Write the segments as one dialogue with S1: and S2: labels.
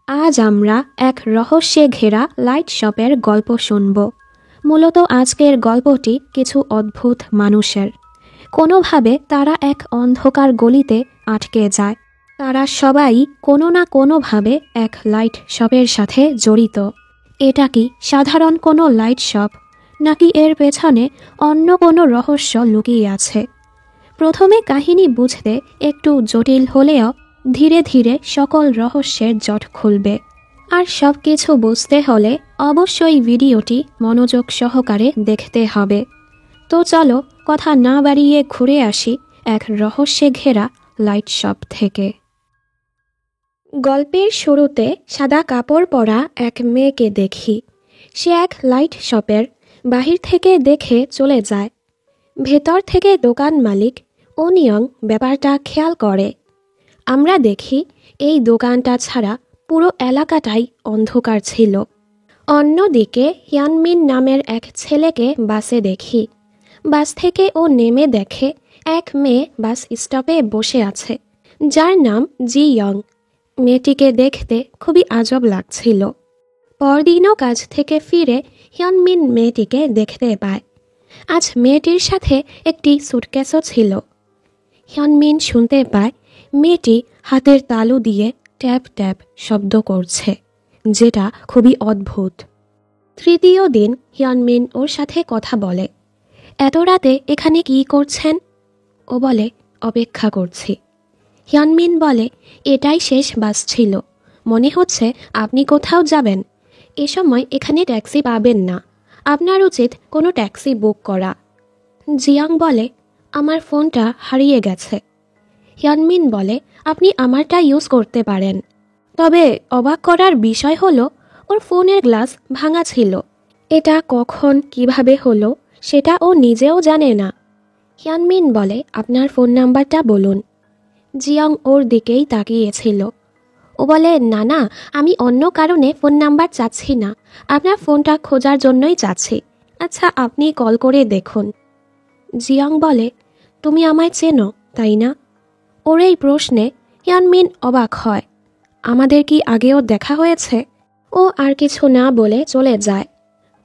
S1: আজ আমরা এক রহস্যে ঘেরা লাইট শপের গল্প শুনব। মূলত আজকের গল্পটি কিছু অদ্ভুত মানুষের। কোনোভাবে তারা এক অন্ধকার গলিতে আটকে যায়। তারা সবাই কোনো না কোনোভাবে এক লাইট শপের সাথে জড়িত। এটা কি সাধারণ কোনো লাইট শপ, নাকি এর পেছনে অন্য কোনো রহস্য লুকিয়ে আছে? প্রথমে কাহিনী বুঝতে একটু জটিল হলেও ধীরে ধীরে সকল রহস্যের জট খুলবে। আর সব কিছু বুঝতে হলে অবশ্যই ভিডিওটি মনোযোগ সহকারে দেখতে হবে। তো চলো কথা না বাড়িয়ে ঘুরে আসি এক রহস্যে ঘেরা লাইট শপ থেকে। গল্পের শুরুতে সাদা কাপড় পরা এক মেয়েকে দেখি। সে এক লাইট শপের বাহির থেকে দেখে চলে যায়। ভেতর থেকে দোকান মালিক অনিয়ং ব্যাপারটা খেয়াল করে। আমরা দেখি এই দোকানটা ছাড়া পুরো এলাকাটাই অন্ধকার ছিল। অন্যদিকে হিয়ানমিন নামের এক ছেলেকে বাসে দেখি। বাস থেকে ও নেমে দেখে এক মেয়ে বাস স্টপে বসে আছে, যার নাম জি ইয়ং। মেয়েটিকে দেখতে খুবই আজব লাগছিল। পরদিনও কাজ থেকে ফিরে হিয়ানমিন মেয়েটিকে দেখতে পায়। আজ মেয়েটির সাথে একটি সুটকেসও ছিল। হিয়ানমিন শুনতে পায় মেয়েটি হাতের তালু দিয়ে ট্যাপ ট্যাপ শব্দ করছে, যেটা খুবই অদ্ভুত। তৃতীয় দিন হিয়ানমিন ওর সাথে কথা বলে। এত রাতে এখানে কি করছেন? ও বলে, অপেক্ষা করছি। হিয়ানমিন বলে, এটাই শেষ বাস ছিল, মনে হচ্ছে আপনি কোথাও যাবেন। এ সময় এখানে ট্যাক্সি পাবেন না, আপনার উচিত কোনো ট্যাক্সি বুক করা। জিয়াং বলে, আমার ফোনটা হারিয়ে গেছে। হিয়ানমিন বলে, আপনি আমারটা ইউজ করতে পারেন। তবে অবাক করার বিষয় হলো ওর ফোনের গ্লাস ভাঙা ছিল। এটা কখন কিভাবে হলো সেটা ও নিজেও জানে না। হিয়ানমিন বলে, আপনার ফোন নাম্বারটা বলুন। জিয়াং ওর দিকেই তাকিয়েছিল। ও বলে, না না, আমি অন্য কারণে ফোন নাম্বার চাচ্ছি না, আপনার ফোনটা খোঁজার জন্যই চাচ্ছি। আচ্ছা, আপনি কল করে দেখুন। জিয়াং বলে, তুমি আমায় চেনো তাই না? ওর এই প্রশ্নে হিয়ানমিন অবাক হয়। আমাদের কি আগেও দেখা হয়েছে? ও আর কিছু না বলে চলে যায়।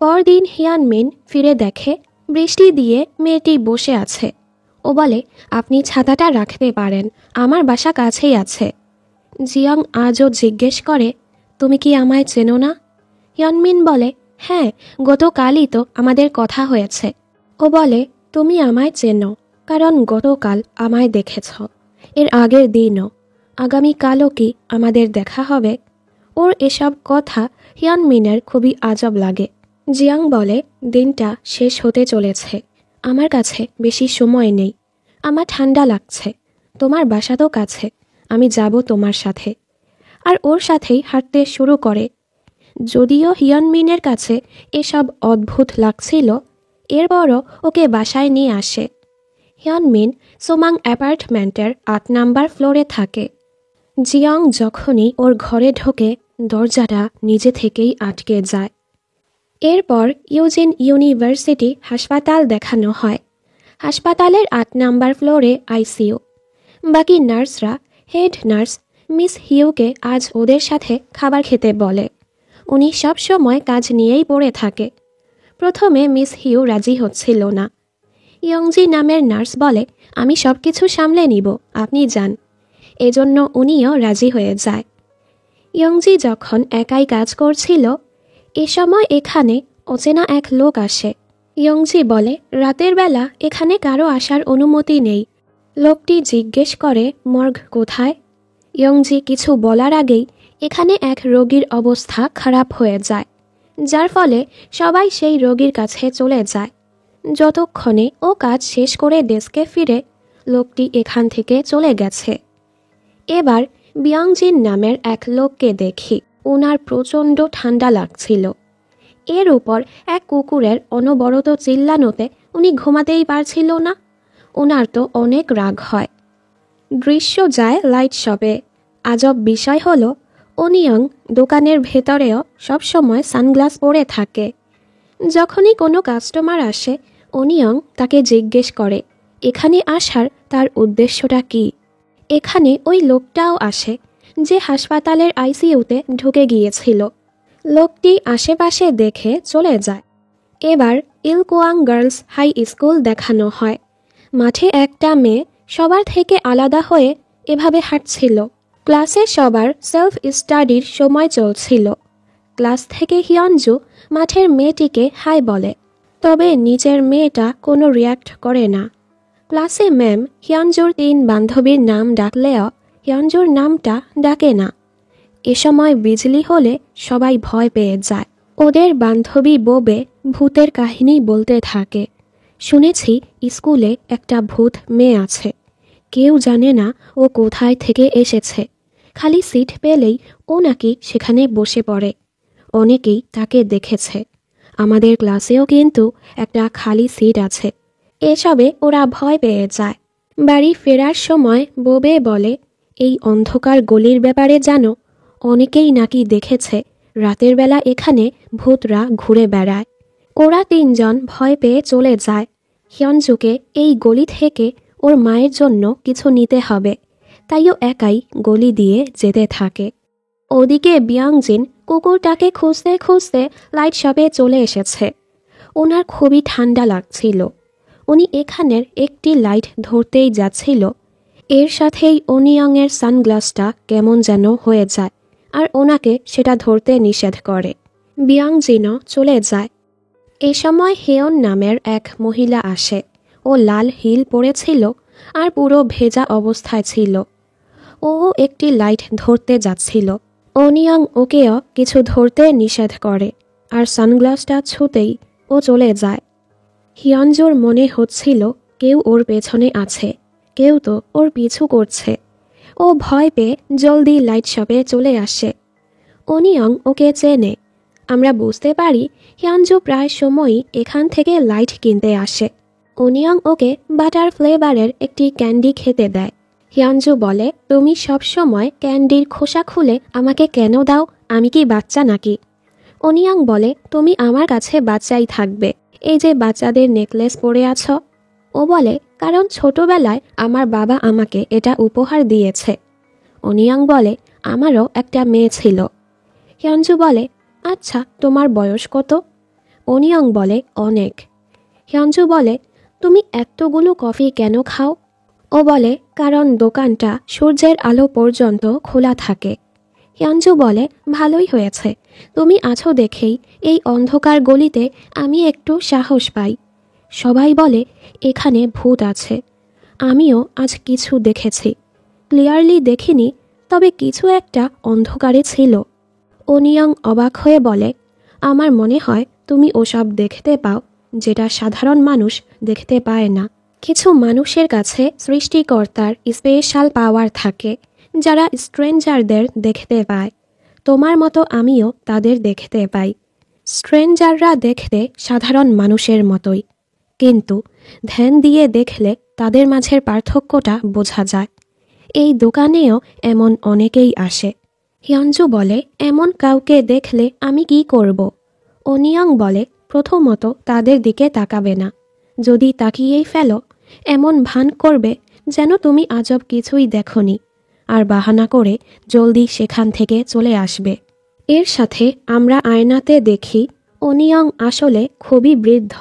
S1: পরদিন হিয়ানমিন ফিরে দেখে বৃষ্টি দিয়ে মেয়েটি বসে আছে। ও বলে, আপনি ছাতাটা রাখতে পারেন, আমার বাসা কাছেই আছে। জিয়াং আজও জিজ্ঞেস করে, তুমি কি আমায় চেনো না? হিয়ানমিন বলে, হ্যাঁ, গতকালই তো আমাদের কথা হয়েছে। ও বলে, তুমি আমায় চেনো কারণ গতকাল আমায় দেখেছ, এর আগের দিনও, আগামীকালও কি আমাদের দেখা হবে? ওর এসব কথা হিয়ানমিনের খুবই আজব লাগে। জিয়াং বলে, দিনটা শেষ হতে চলেছে, আমার কাছে বেশি সময় নেই, আমার ঠান্ডা লাগছে, তোমার বাসা তো কাছে, আমি যাব তোমার সাথে। আর ওর সাথেই হাঁটতে শুরু করে। যদিও হিয়ানমিনের কাছে এসব অদ্ভুত লাগছিল, এরপরও ওকে বাসায় নিয়ে আসে। হিয়ানমিন সোমাং অ্যাপার্টমেন্টের ৮ নাম্বার ফ্লোরে থাকে। জিয়াং যখনই ওর ঘরে ঢোকে দরজাটা নিজে থেকেই আটকে যায়। এরপর ইউজিন ইউনিভার্সিটি হাসপাতাল দেখানো হয়। হাসপাতালের ৮ নাম্বার ফ্লোরে আইসিইউ। বাকি নার্সরা হেড নার্স মিস হিউকে আজ ওদের সাথে খাবার খেতে বলে। উনি সব সময় কাজ নিয়েই পড়ে থাকে। প্রথমে মিস হিউ রাজি হচ্ছিল না। ইয়ংজি নামের নার্স বলে, আমি সব কিছু সামলে নিব, আপনি যান। এজন্য উনিও রাজি হয়ে যায়। ইয়ংজি যখন একাই কাজ করছিল, এ সময় এখানে অচেনা এক লোক আসে। ইয়ংজি বলে, রাতের বেলা এখানে কারো আসার অনুমতি নেই। লোকটি জিজ্ঞেস করে, মর্গ কোথায়? ইয়ংজি কিছু বলার আগেই এখানে এক রোগীর অবস্থা খারাপ হয়ে যায়, যার ফলে সবাই সেই রোগীর কাছে চলে যায়। যতক্ষণে ও কাজ শেষ করে ডেস্কে ফিরে, লোকটি এখান থেকে চলে গেছে। এবার বিয়াংজিন নামের এক লোককে দেখি। ওনার প্রচণ্ড ঠান্ডা লাগছিল। এর উপর এক কুকুরের অনবরত চিল্লানোতে উনি ঘুমাতেই পারছিল না। ওনার তো অনেক রাগ হয়। দৃশ্য যায় লাইট শপে। আজব বিষয় হলো, অনিয়ং দোকানের ভেতরেও সবসময় সানগ্লাস পরে থাকে। যখনই কোনো কাস্টমার আসে, অনিয়ং তাকে জিজ্ঞেস করে এখানে আসার তার উদ্দেশ্যটা কি। এখানে ওই লোকটাও আসে, যে হাসপাতালের আইসিইউতে ঢুকে গিয়েছিল। লোকটি আশেপাশে দেখে চলে যায়। এবার ইলকোয়াং গার্লস হাই স্কুল দেখানো হয়। মাঠে একটা মেয়ে সবার থেকে আলাদা হয়ে এভাবে হাঁটছিল। ক্লাসে সবার সেলফ স্টাডির সময় চলছিল। ক্লাস থেকে হিয়নজু মাঠের মেয়েটিকে হাই বলে, তবে নিচের মেয়েটা কোনো রিয়াক্ট করে না। ক্লাসে ম্যাম হিয়নজুর 3 বান্ধবীর নাম ডাকলেও হিয়নজুর নামটা ডাকে না। এ সময় বিজলি হলে সবাই ভয় পেয়ে যায়। ওদের বান্ধবী বোবে ভূতের কাহিনী বলতে থাকে। শুনেছি স্কুলে একটা ভূত মেয়ে আছে। কেউ জানে না ও কোথায় থেকে এসেছে। খালি সিট পেলেই ও নাকি সেখানে বসে পড়ে। অনেকেই তাকে দেখেছে। আমাদের ক্লাসেও কিন্তু একটা খালি সিট আছে। এসবে ওরা ভয় পেয়ে যায়। বাড়ি ফেরার সময় বোবে বলে, এই অন্ধকার গলির ব্যাপারে জানো? অনেকেই নাকি দেখেছে রাতের বেলা এখানে ভূতরা ঘুরে বেড়ায়। ওরা 3 জন ভয় পেয়ে চলে যায়। হিয়নজুকে এই গলি থেকে ওর মায়ের জন্য কিছু নিতে হবে, তাই ও একাই গলি দিয়ে যেতে থাকে। ওদিকে বিয়াংজিন কুকুরটাকে খুঁজতে খুঁজতে লাইট শপে চলে এসেছে। ওনার খুবই ঠান্ডা লাগছিল। উনি এখানের একটি লাইট ধরতেই যাচ্ছিল। এর সাথেই ওনিয়ংয়ের সানগ্লাসটা কেমন যেন হয়ে যায়, আর ওনাকে সেটা ধরতে নিষেধ করে। বিয়াংজিনও চলে যায়। এ সময় হেয়ন নামের এক মহিলা আসে। ও লাল হিল পরেছিল আর পুরো ভেজা অবস্থায় ছিল। ও একটি লাইট ধরতে যাচ্ছিল। ওনিয়ং ওকেও কিছু ধরতে নিষেধ করে, আর সানগ্লাসটা ছুঁতেই ও চলে যায়। হিয়নজুর মনে হচ্ছিল কেউ ওর পেছনে আছে, কেউ তো ওর পিছু করছে। ও ভয় পেয়ে জলদি লাইট শপে চলে আসে। ওনিয়ং ওকে চেনে। আমরা বুঝতে পারি হিয়নজু প্রায় সময়ই এখান থেকে লাইট কিনতে আসে। ওনিয়ং ওকে বাটার ফ্লেভারের একটি ক্যান্ডি খেতে দেয়। হিয়নজু বলে, তুমি সব সময় ক্যান্ডির খোসা খুলে আমাকে কেন দাও? আমি কি বাচ্চা নাকি? ওনিয়ং বলে, তুমি আমার কাছে বাচ্চাই থাকবে। এই যে বাচ্চাদের নেকলেস পরে আছো। ও বলে, কারণ ছোটবেলায় আমার বাবা আমাকে এটা উপহার দিয়েছে। ওনিয়ং বলে, আমারও একটা মেয়ে ছিল। হিয়নজু বলে, আচ্ছা তোমার বয়স কত? ওনিয়ং বলে, অনেক। হিয়নজু বলে, তুমি এতগুলো কফি কেন খাও? ও বলে, কারণ দোকানটা সূর্যের আলো পর্যন্ত খোলা থাকে। হিয়নজু বলে, ভালোই হয়েছে, তুমি আছো দেখেই এই অন্ধকার গলিতে আমি একটু সাহস পাই। সবাই বলে এখানে ভূত আছে। আমিও আজ কিছু দেখেছি। ক্লিয়ারলি দেখিনি, তবে কিছু একটা অন্ধকারে ছিল। ওনিয়ং অবাক হয়ে বলে, আমার মনে হয় তুমি ওসব দেখতে পাও যেটা সাধারণ মানুষ দেখতে পায় না। কিছু মানুষের কাছে সৃষ্টিকর্তার স্পেশাল পাওয়ার থাকে, যারা স্ট্রেঞ্জারদের দেখতে পায়। তোমার মতো আমিও তাদের দেখতে পাই। স্ট্রেঞ্জাররা দেখতে সাধারণ মানুষের মতোই, কিন্তু ধ্যান দিয়ে দেখলে তাদের মাঝের পার্থক্যটা বোঝা যায়। এই দোকানেও এমন অনেকেই আসে। হিয়নজু বলে, এমন কাউকে দেখলে আমি কি করব? ওনিয়ং বলে, প্রথমত তাদের দিকে তাকাবে না। যদি তাকিয়েই ফেলো, এমন ভান করবে যেন তুমি আজব কিছুই দেখনি, আর বাহানা করে জলদি সেখান থেকে চলে আসবে। এর সাথে আমরা আয়নাতে দেখি ওনিয়ং আসলে খুবই বৃদ্ধ,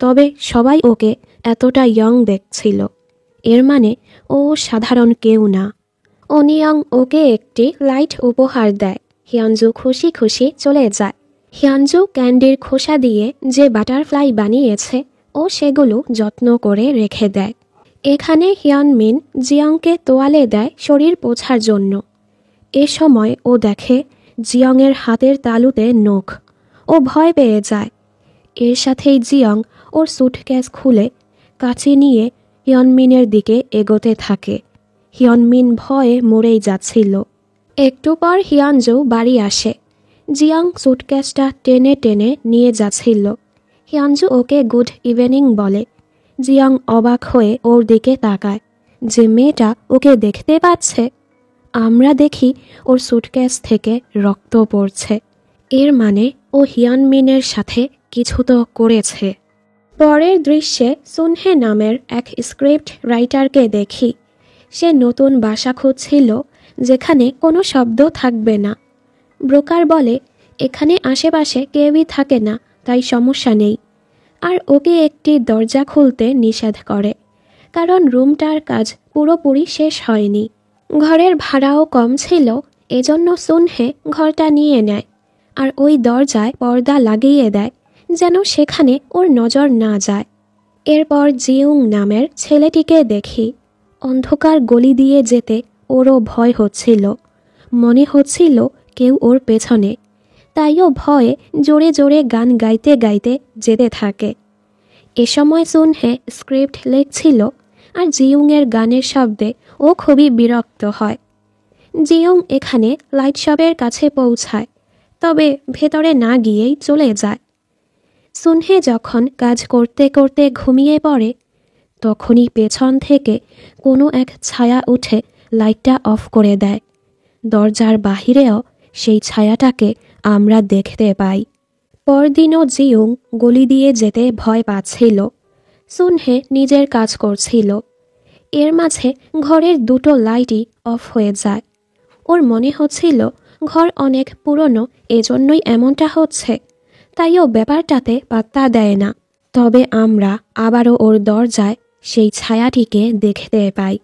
S1: তবে সবাই ওকে এতটা ইয়ং দেখছিল। এর মানে ও সাধারণ কেউ না। ওনিয়ং ওকে একটি লাইট উপহার দেয়। হিয়নজু খুশি খুশি চলে যায়। হিয়নজু ক্যান্ডির খোসা দিয়ে যে বাটারফ্লাই বানিয়েছে ও সেগুলো যত্ন করে রেখে দেয়। এখানে হিয়নমিন জিয়ংকে তোয়ালে দেয় শরীর পোছার জন্য। এ সময় ও দেখে জিয়ংয়ের হাতের তালুতে নখ। ও ভয় পেয়ে যায়। এর সাথেই জিয়ং ওর সুটকেস খুলে কাছে নিয়ে হিয়নমিনের দিকে এগোতে থাকে। হিয়নমিন ভয়ে মরেই যাচ্ছিল। একটু পর হিয়নজু বাড়ি আসে। জিয়ং সুটকেসটা টেনে টেনে নিয়ে যাচ্ছিল। হিয়নজু ওকে গুড ইভিনিং বলে। জিয়ং অবাক হয়ে ওর দিকে তাকায়। যে মেয়েটা ওকে দেখতে পাচ্ছে, আমরা দেখি ওর সুটকেস থেকে রক্ত পড়ছে। এর মানে ও হিয়নমিনের সাথে কিছু তো করেছে। পরের দৃশ্যে সুনহে নামের এক স্ক্রিপ্ট রাইটারকে দেখি। সে নতুন বাসা খুঁজছিল, যেখানে কোনো শব্দ থাকবে না। ব্রোকার বলে এখানে আশেপাশে কেউই থাকে না, তাই সমস্যা নেই। আর ওকে একটি দরজা খুলতে নিষেধ করে, কারণ রুমটার কাজ পুরোপুরি শেষ হয়নি। ঘরের ভাড়াও কম ছিল, এজন্য সুনহে ঘরটা নিয়ে নেয় আর ওই দরজায় পর্দা লাগিয়ে দেয় যেন সেখানে ওর নজর না যায়। এরপর জিউং নামের ছেলেটিকে দেখি। অন্ধকার গলি দিয়ে যেতে ওরও ভয় হচ্ছিল, মনে হচ্ছিল কেউ ওর পেছনে, তাইও ভয়ে জোরে জোরে গান গাইতে গাইতে যেতে থাকে। এ সময় সুনহে স্ক্রিপ্ট লিখছিল আর জিউংয়ের গানের শব্দে ও খুবই বিরক্ত হয়। জিউং এখানে লাইট শপের কাছে পৌঁছায়, তবে ভেতরে না গিয়েই চলে যায়। সুনহে যখন কাজ করতে করতে ঘুমিয়ে পড়ে, তখনই পেছন থেকে কোনো এক ছায়া উঠে লাইটটা অফ করে দেয়। দরজার বাহিরেও সেই ছায়াটাকে আমরা দেখতে পাই। পরদিনও জিউং গলি দিয়ে যেতে ভয় পাচ্ছিল। সুনহে নিজের কাজ করছিল। এর মাঝে ঘরের দুটো লাইটই অফ হয়ে যায়। ওর মনে হচ্ছিল ঘর অনেক পুরনো, এজন্যই এমনটা হচ্ছে, তাইও ব্যাপারটাতে পাত্তা দেয় না। তবে আমরা আবারও ওর দরজায় সেই ছায়াটিকে দেখতে পাই।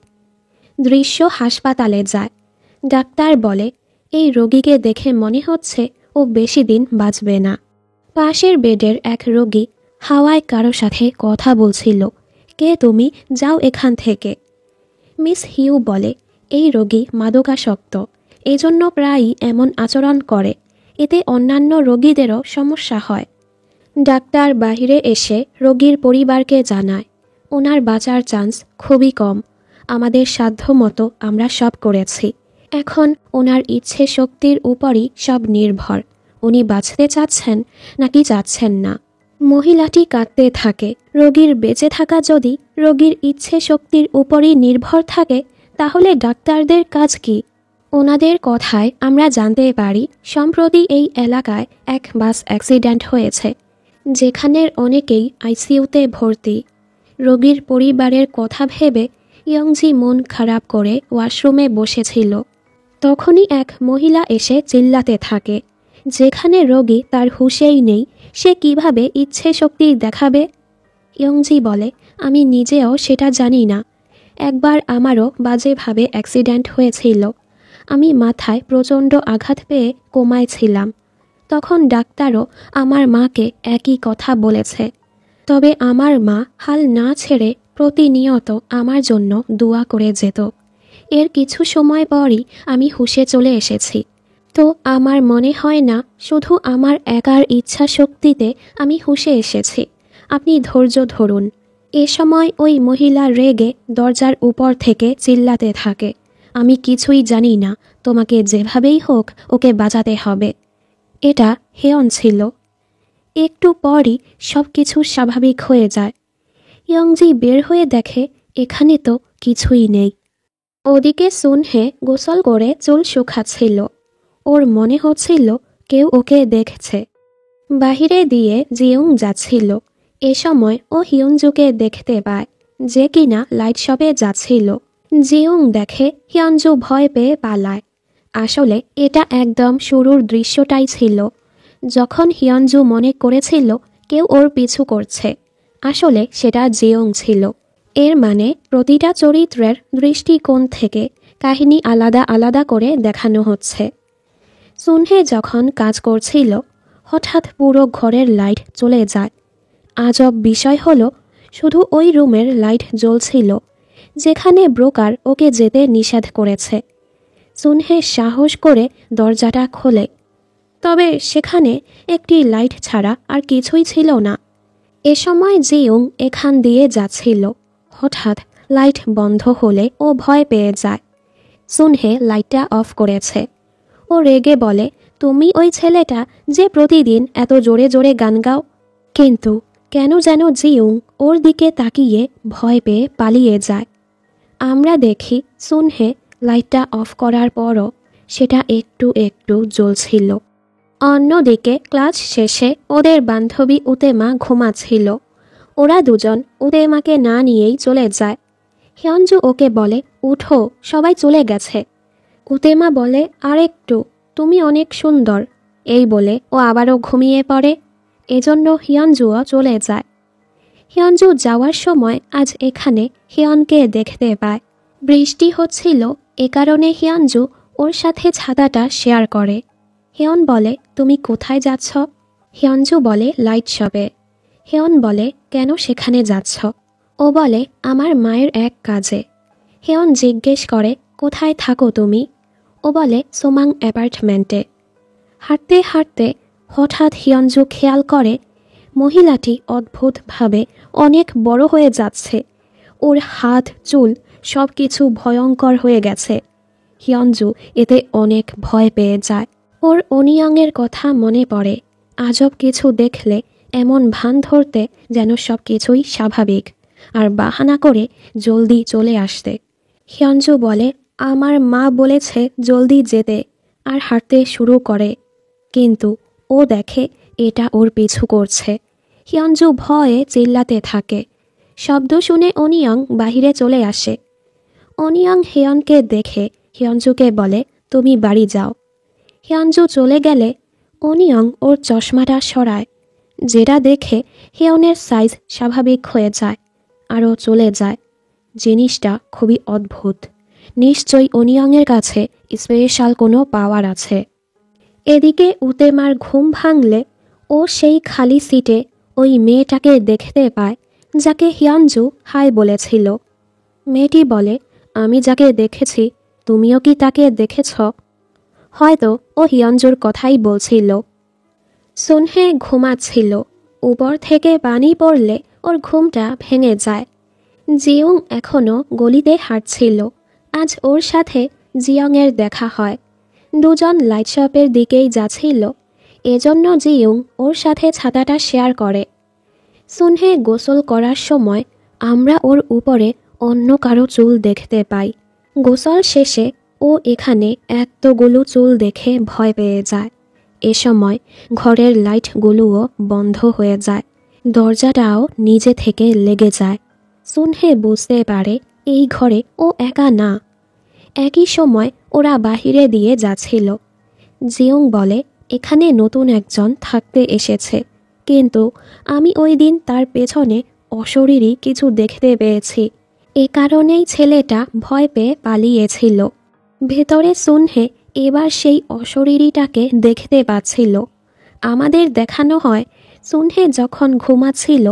S1: দৃশ্য হাসপাতালে যায়। ডাক্তার বলে এই রোগীকে দেখে মনে হচ্ছে ও বেশি দিন বাঁচবে না। পাশের বেডের এক রোগী হাওয়ায় কারো সাথে কথা বলছিল। কে তুমি? যাও এখান থেকে। মিস হিউ বলে এই রোগী মাদকাসক্ত, এজন্য প্রায়ই এমন আচরণ করে, এতে অন্যান্য রোগীদেরও সমস্যা হয়। ডাক্তার বাইরে এসে রোগীর পরিবারকে জানায় ওনার বাঁচার চান্স খুবই কম। আমাদের সাধ্যমতো আমরা সব করেছি, এখন ওনার ইচ্ছে শক্তির উপরই সব নির্ভর। উনি বাঁচতে চাচ্ছেন নাকি চাচ্ছেন না। মহিলাটি কাঁদতে থাকে। রোগীর বেঁচে থাকা যদি রোগীর ইচ্ছে শক্তির উপরই নির্ভর থাকে, তাহলে ডাক্তারদের কাজ কি? ওনাদের কথায় আমরা জানতে পারি সম্প্রতি এই এলাকায় এক বাস অ্যাক্সিডেন্ট হয়েছে, যেখানের অনেকেই আইসিইউতে ভর্তি। রোগীর পরিবারের কথা ভেবে ইয়ংজি মন খারাপ করে ওয়াশরুমে বসেছিল। তখনই এক মহিলা এসে চিল্লাতে থাকে, যেখানে রোগী তার হুঁশেই নেই, সে কিভাবে ইচ্ছে শক্তি দেখাবে? ইয়ংজি বলে আমি নিজেও সেটা জানি না। একবার আমারও বাজেভাবে অ্যাক্সিডেন্ট হয়েছিল। আমি মাথায় প্রচণ্ড আঘাত পেয়ে কোমায় ছিলাম। তখন ডাক্তারও আমার মাকে একই কথা বলেছে। তবে আমার মা হাল না ছেড়ে প্রতিনিয়ত আমার জন্য দোয়া করে যেত। এর কিছু সময় পরই আমি হুঁশে চলে এসেছি। তো আমার মনে হয় না শুধু আমার একার ইচ্ছা শক্তিতে আমি হুঁশে এসেছি। আপনি ধৈর্য ধরুন। এ সময় ওই মহিলা রেগে দরজার উপর থেকে চিল্লাতে থাকে, আমি কিছুই জানি না, তোমাকে যেভাবেই হোক ওকে বাঁচাতে হবে। এটা হেয়ন ছিল। একটু পরই সব কিছু স্বাভাবিক হয়ে যায়। ইয়ংজি বের হয়ে দেখে এখানে তো কিছুই নেই। ওদিকে সুনহে গোসল করে চুল শুকাচ্ছিল। ওর মনে হচ্ছিল কেউ ওকে দেখছে। বাহিরে দিয়ে জিউং যাচ্ছিল। এ সময় ও হিয়নজুকে দেখতে পায়, যে কিনা লাইট শপে যাচ্ছিল। জিউং দেখে হিয়নজু ভয় পেয়ে পালায়। আসলে এটা একদম শুরুর দৃশ্যটাই ছিল, যখন হিয়নজু মনে করেছিল কেউ ওর পিছু করছে। আসলে সেটা জিউং ছিল। এর মানে প্রতিটা চরিত্রের দৃষ্টিকোণ থেকে কাহিনী আলাদা আলাদা করে দেখানো হচ্ছে। সুনহে যখন কাজ করছিল, হঠাৎ পুরো ঘরের লাইট চলে যায়। আজব বিষয় হলো শুধু ওই রুমের লাইট জ্বলছিল, যেখানে ব্রোকার ওকে যেতে নিষেধ করেছে। সুনহে সাহস করে দরজাটা খোলে, তবে সেখানে একটি লাইট ছাড়া আর কিছুই ছিল না। এ সময় জিউং এখান দিয়ে যাচ্ছিল। হঠাৎ লাইট বন্ধ হলে ও ভয় পেয়ে যায়। সুনহে লাইটটা অফ করেছে। ও রেগে বলে, তুমি ওই ছেলেটা যে প্রতিদিন এত জোরে জোরে গান গাও। কিন্তু কেন যেন জিউং ওর দিকে তাকিয়ে ভয় পেয়ে পালিয়ে যায়। আমরা দেখি সুনহে লাইটটা অফ করার পরও সেটা একটু একটু জ্বলছিল। অন্যদিকে ক্লাস শেষে ওদের বান্ধবী উতেমা ঘুমাচ্ছিল। ওরা দুজন উতেমাকে না নিয়েই চলে যায়। হিয়নজু ওকে বলে, উঠো, সবাই চলে গেছে। উতেমা বলে, আরেকটু, তুমি অনেক সুন্দর। এই বলে ও আবারও ঘুমিয়ে পড়ে। এজন্য হিয়নজুও চলে যায়। হিয়নজু যাওয়ার সময় আজ এখানে হিয়নকে দেখতে পায়। বৃষ্টি হচ্ছিল, এ কারণে হিয়নজু ওর সাথে ছাতাটা শেয়ার করে। হিয়ন বলে, তুমি কোথায় যাচ্ছ? হিয়নজু বলে, লাইট শপে। হিয়ন বলে, কেন সেখানে যাচ্ছ? ও বলে, আমার মায়ের এক কাজে। হিয়ন জিজ্ঞেস করে, কোথায় থাকো তুমি? ও বলে, সোমাং অ্যাপার্টমেন্টে। হাঁটতে হাঁটতে হঠাৎ হিয়নজু খেয়াল করে মহিলাটি অদ্ভুতভাবে অনেক বড় হয়ে যাচ্ছে। ওর হাত, চুল সব কিছু ভয়ঙ্কর হয়ে গেছে। হিয়নজু এতে অনেক ভয় পেয়ে যায়। ওর অনিয়ংয়ের কথা মনে পড়ে। আজব কিছু দেখলে এমন ভান ধরতে যেন সব কিছুই স্বাভাবিক, আর বাহানা করে জলদি চলে আসতে। হিয়নজু বলে, আমার মা বলেছে জলদি যেতে, আর হাঁটতে শুরু করে। কিন্তু ও দেখে এটা ওর পিছু করছে। হিয়নজু ভয়ে চিল্লাতে থাকে। শব্দ শুনে অনিয়ং বাহিরে চলে আসে। অনিয়ং হিয়নকে দেখে হিয়নজুকে বলে, তুমি বাড়ি যাও। হিয়নজু চলে গেলে অনিয়ং ওর চশমাটা সরায়, যেটা দেখে হিয়নের সাইজ স্বাভাবিক হয়ে যায়, আর ও চলে যায়। জিনিসটা খুবই অদ্ভুত। নিশ্চয়ই অনিয়ংয়ের কাছে স্পেশাল কোনো পাওয়ার আছে। এদিকে উতেমার ঘুম ভাঙলে ও সেই খালি সিটে ওই মেয়েটাকে দেখতে পায় যাকে হিয়নজু হাই বলেছিল। মেয়েটি বলে, আমি যাকে দেখেছি তুমিও কি তাকে দেখেছ? হয়তো ও হিয়নজুর কথাই বলছিল। সুনহে ঘুমাচ্ছিল। উপর থেকে পানি পড়লে ওর ঘুমটা ভেঙে যায়। জিয়ং এখনও গলিতে হাঁটছিল। আজ ওর সাথে জিয়ংয়ের দেখা হয়। দুজন লাইট শপের দিকেই যাচ্ছিল, এজন্য জিয়ং ওর সাথে ছাতাটা শেয়ার করে। সুনহে গোসল করার সময় আমরা ওর উপরে অন্য কারো চুল দেখতে পাই। গোসল শেষে ও এখানে এতগুলো চুল দেখে ভয় পেয়ে যায়। এ সময় ঘরের লাইটগুলোও বন্ধ হয়ে যায়, দরজাটাও নিজে থেকে লেগে যায়। সুনহে বুঝতে পারে এই ঘরে ও একা না। একই সময় ওরা বাহিরে দিয়ে যাচ্ছিল। জিয়ং বলে, এখানে নতুন একজন থাকতে এসেছে, কিন্তু আমি ওই দিন তার পেছনে অশরীরী কিছু দেখতে পেয়েছি। এ কারণেই ছেলেটা ভয় পেয়ে পালিয়েছিল। ভেতরে সুনহে এবার সেই অশরীরীটাকে দেখতে পাচ্ছিল। আমাদের দেখানো হয় সুনহে যখন ঘুমাচ্ছিল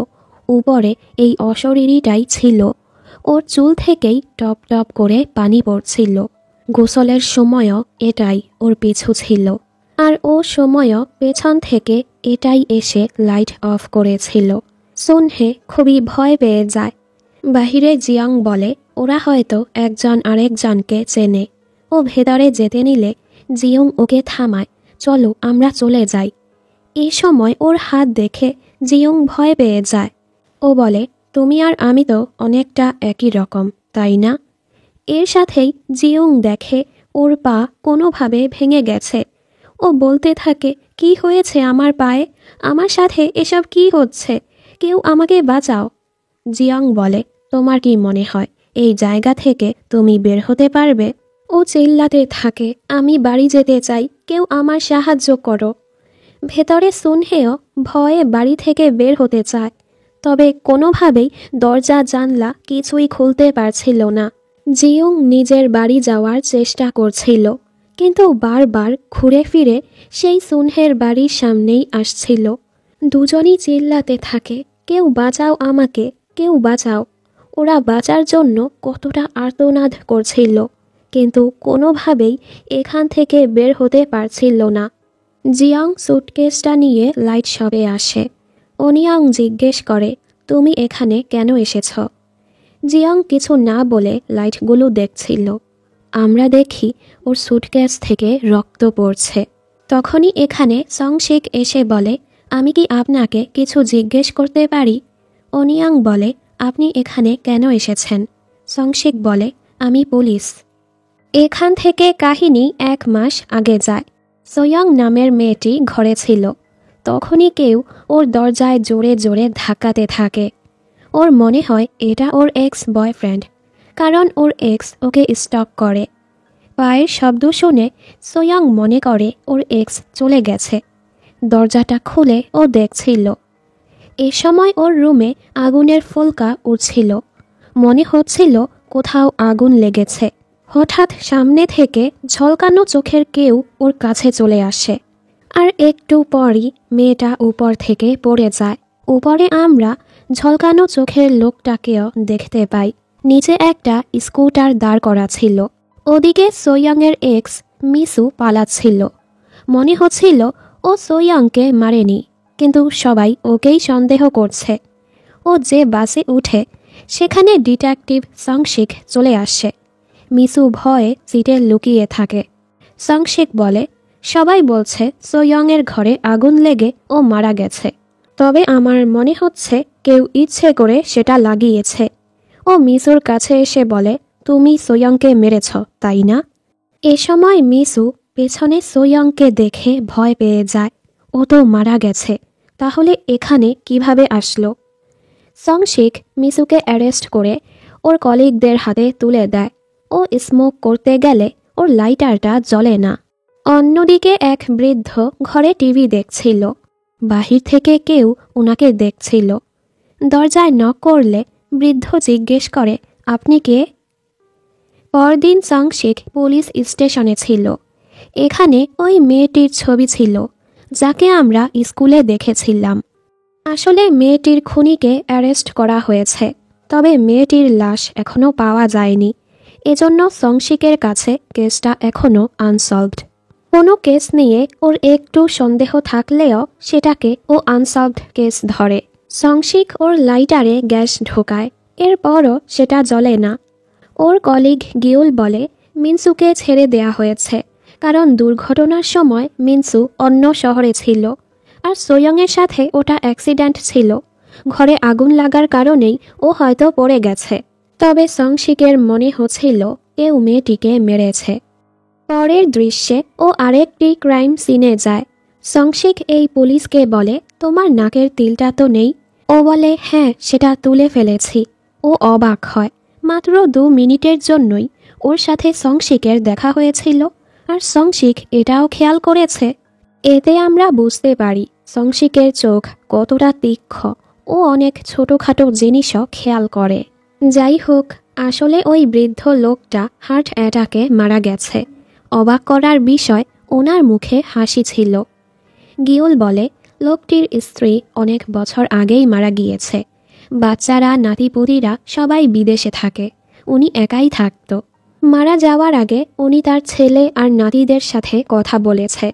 S1: উপরে এই অশরীরীটাই ছিল। ওর চুল থেকেই টপ টপ করে পানি পড়ছিল। গোসলের সময়ও এটাই ওর পিছু ছিল, আর ও সময়ও পেছন থেকে এটাই এসে লাইট অফ করেছিল। সুনহে খুবই ভয় পেয়ে যায়। বাহিরে জিয়ং বলে, ওরা হয়তো একজন আরেকজনকে চেনে। ও ভেতরে যেতে নিলে জিয়ং ওকে থামায়, চলো আমরা চলে যাই। এই সময় ওর হাত দেখে জিয়ং ভয় পেয়ে যায়। ও বলে, তুমি আর আমি তো অনেকটা একই রকম, তাই না? এর সাথেই জিয়ং দেখে ওর পা কোনোভাবে ভেঙে গেছে। ও বলতে থাকে, কি হয়েছে আমার পায়ে? আমার সাথে এসব কি হচ্ছে? কেউ আমাকে বাঁচাও। জিয়ং বলে, তোমার কি মনে হয় এই জায়গা থেকে তুমি বের হতে পারবে? ও চিল্লাতে থাকে, আমি বাড়ি যেতে চাই, কেউ আমার সাহায্য করো। ভেতরে সুনহেও ভয়ে বাড়ি থেকে বের হতে চায়, তবে কোনোভাবেই দরজা জানলা কিছুই খুলতে পারছিল না। জিয়ং নিজের বাড়ি যাওয়ার চেষ্টা করছিল, কিন্তু বারবার ঘুরে ফিরে সেই সুনহের বাড়ির সামনেই আসছিল। দুজনই চিল্লাতে থাকে, কেউ বাঁচাও আমাকে, কেউ বাঁচাও। ওরা বাঁচার জন্য কতটা আর্তনাদ করছিল, কিন্তু কোনোভাবেই এখান থেকে বের হতে পারছিল না। জিয়ং সুটকেসটা নিয়ে লাইট শপে আসে। অনিয়ং জিজ্ঞেস করে, তুমি এখানে কেন এসেছ? জিয়ং কিছু না বলে লাইটগুলো দেখছিল। আমরা দেখি ওর সুটকেস থেকে রক্ত পড়ছে। তখনই এখানে সংশিক এসে বলে, আমি কি আপনাকে কিছু জিজ্ঞেস করতে পারি? অনিয়ং বলে, আপনি এখানে কেন এসেছেন? সংশিক বলে, আমি পুলিশ। এখান থেকে কাহিনী 1 মাস আগে যায়। সোয়ং নামের মেয়েটি ঘরে ছিল। তখনই কেউ ওর দরজায় জোরে জোরে ধাক্কাতে থাকে। ওর মনে হয় এটা ওর এক্স বয়ফ্রেন্ড, কারণ ওর এক্স ওকে স্টক করে। পায়ের শব্দ শুনে সোয়াং মনে করে ওর এক্স চলে গেছে। দরজাটা খুলে ও দেখছিল। এ সময় ওর রুমে আগুনের ফুলকা উড়ছিল। মনে হচ্ছিল কোথাও আগুন লেগেছে। হঠাৎ সামনে থেকে ঝলকানো চোখের কেউ ওর কাছে চলে আসে, আর একটু পরই মেয়েটা উপর থেকে পড়ে যায়। উপরে আমরা ঝলকানো চোখের লোকটাকেও দেখতে পাই। নিচে একটা স্কুটার দাঁড় করা ছিল। ওদিকে সোয়াংয়ের এক্স মিসু পালাচ্ছিল। মনে হচ্ছিল ও সোয়াংকে মারেনি, কিন্তু সবাই ওকেই সন্দেহ করছে। ও যে বাসে উঠে সেখানে ডিটেকটিভ সংশিক চলে আসে। মিসু ভয়ে সিটে লুকিয়ে থাকে। সংশিক বলে, সবাই বলছে সোয়াংয়ের ঘরে আগুন লেগে ও মারা গেছে, তবে আমার মনে হচ্ছে কেউ ইচ্ছে করে সেটা লাগিয়েছে। ও মিসুর কাছে এসে বলে, তুমি সোয়াংকে মেরেছ, তাই না? এ সময় মিসু পেছনে সোয়াংকে দেখে ভয় পেয়ে যায়। ও তো মারা গেছে, তাহলে এখানে কিভাবে আসলো? সংশিক মিসুকে অ্যারেস্ট করে ওর কলিগদের হাতে তুলে দেয়। ও স্মোক করতে গেলে ওর লাইটারটা জ্বলে না। অন্যদিকে এক বৃদ্ধ ঘরে টিভি দেখছিল। বাহির থেকে কেউ ওনাকে দেখছিল। দরজায় নক করলে বৃদ্ধ জিজ্ঞেস করে, আপনি কে? পরদিন সংশিক পুলিশ স্টেশনে ছিল। এখানে ওই মেয়েটির ছবি ছিল যাকে আমরা স্কুলে দেখেছিলাম। আসলে মেয়েটির খুনিকে অ্যারেস্ট করা হয়েছে, তবে মেয়েটির লাশ এখনও পাওয়া যায়নি। এজন্য সংশিকের কাছে কেসটা এখনও আনসলভড। কোনো কেস নিয়ে ওর একটু সন্দেহ থাকলেও সেটাকে ও আনসলভড কেস ধরে। সংশিক ওর লাইটারে গ্যাস ঢোকায়, এরপরও সেটা জ্বলে না। ওর কলিগ গিউল বলে, মিনসুকে ছেড়ে দেয়া হয়েছে, কারণ দুর্ঘটনার সময় মিনসু অন্য শহরে ছিল, আর সোয়াংয়ের সাথে ওটা অ্যাক্সিডেন্ট ছিল। ঘরে আগুন লাগার কারণেই ও হয়তো পড়ে গেছে। তবে সংশিকের মনে হচ্ছিল কেউ মেয়েটিকে মেরেছে। পরের দৃশ্যে ও আরেকটি ক্রাইম সিনে যায়। সংশিক এই পুলিশকে বলে, তোমার নাকের তিলটা তো নেই? ও বলে, হ্যাঁ, সেটা তুলে ফেলেছি। ও অবাক হয়, মাত্র 2 মিনিটের জন্যই ওর সাথে সংশিকের দেখা হয়েছিল, আর সংশিক এটাও খেয়াল করেছে। এতে আমরা বুঝতে পারি সংশিকের চোখ কতটা তীক্ষ্ণ। ও অনেক ছোটোখাটো জিনিসও খেয়াল করে। যাই হোক, আসলে ওই বৃদ্ধ লোকটা হার্ট অ্যাটাকে মারা গেছে। অবাক করার বিষয়, ওনার মুখে হাসি ছিল। গিউল বলে, লোকটির স্ত্রী অনেক বছর আগেই মারা গিয়েছে। বাচ্চারা, নাতিপুতিরা সবাই বিদেশে থাকে, উনি একাই থাকত। মারা যাওয়ার আগে উনি তার ছেলে আর নাতিদের সাথে কথা বলেছে।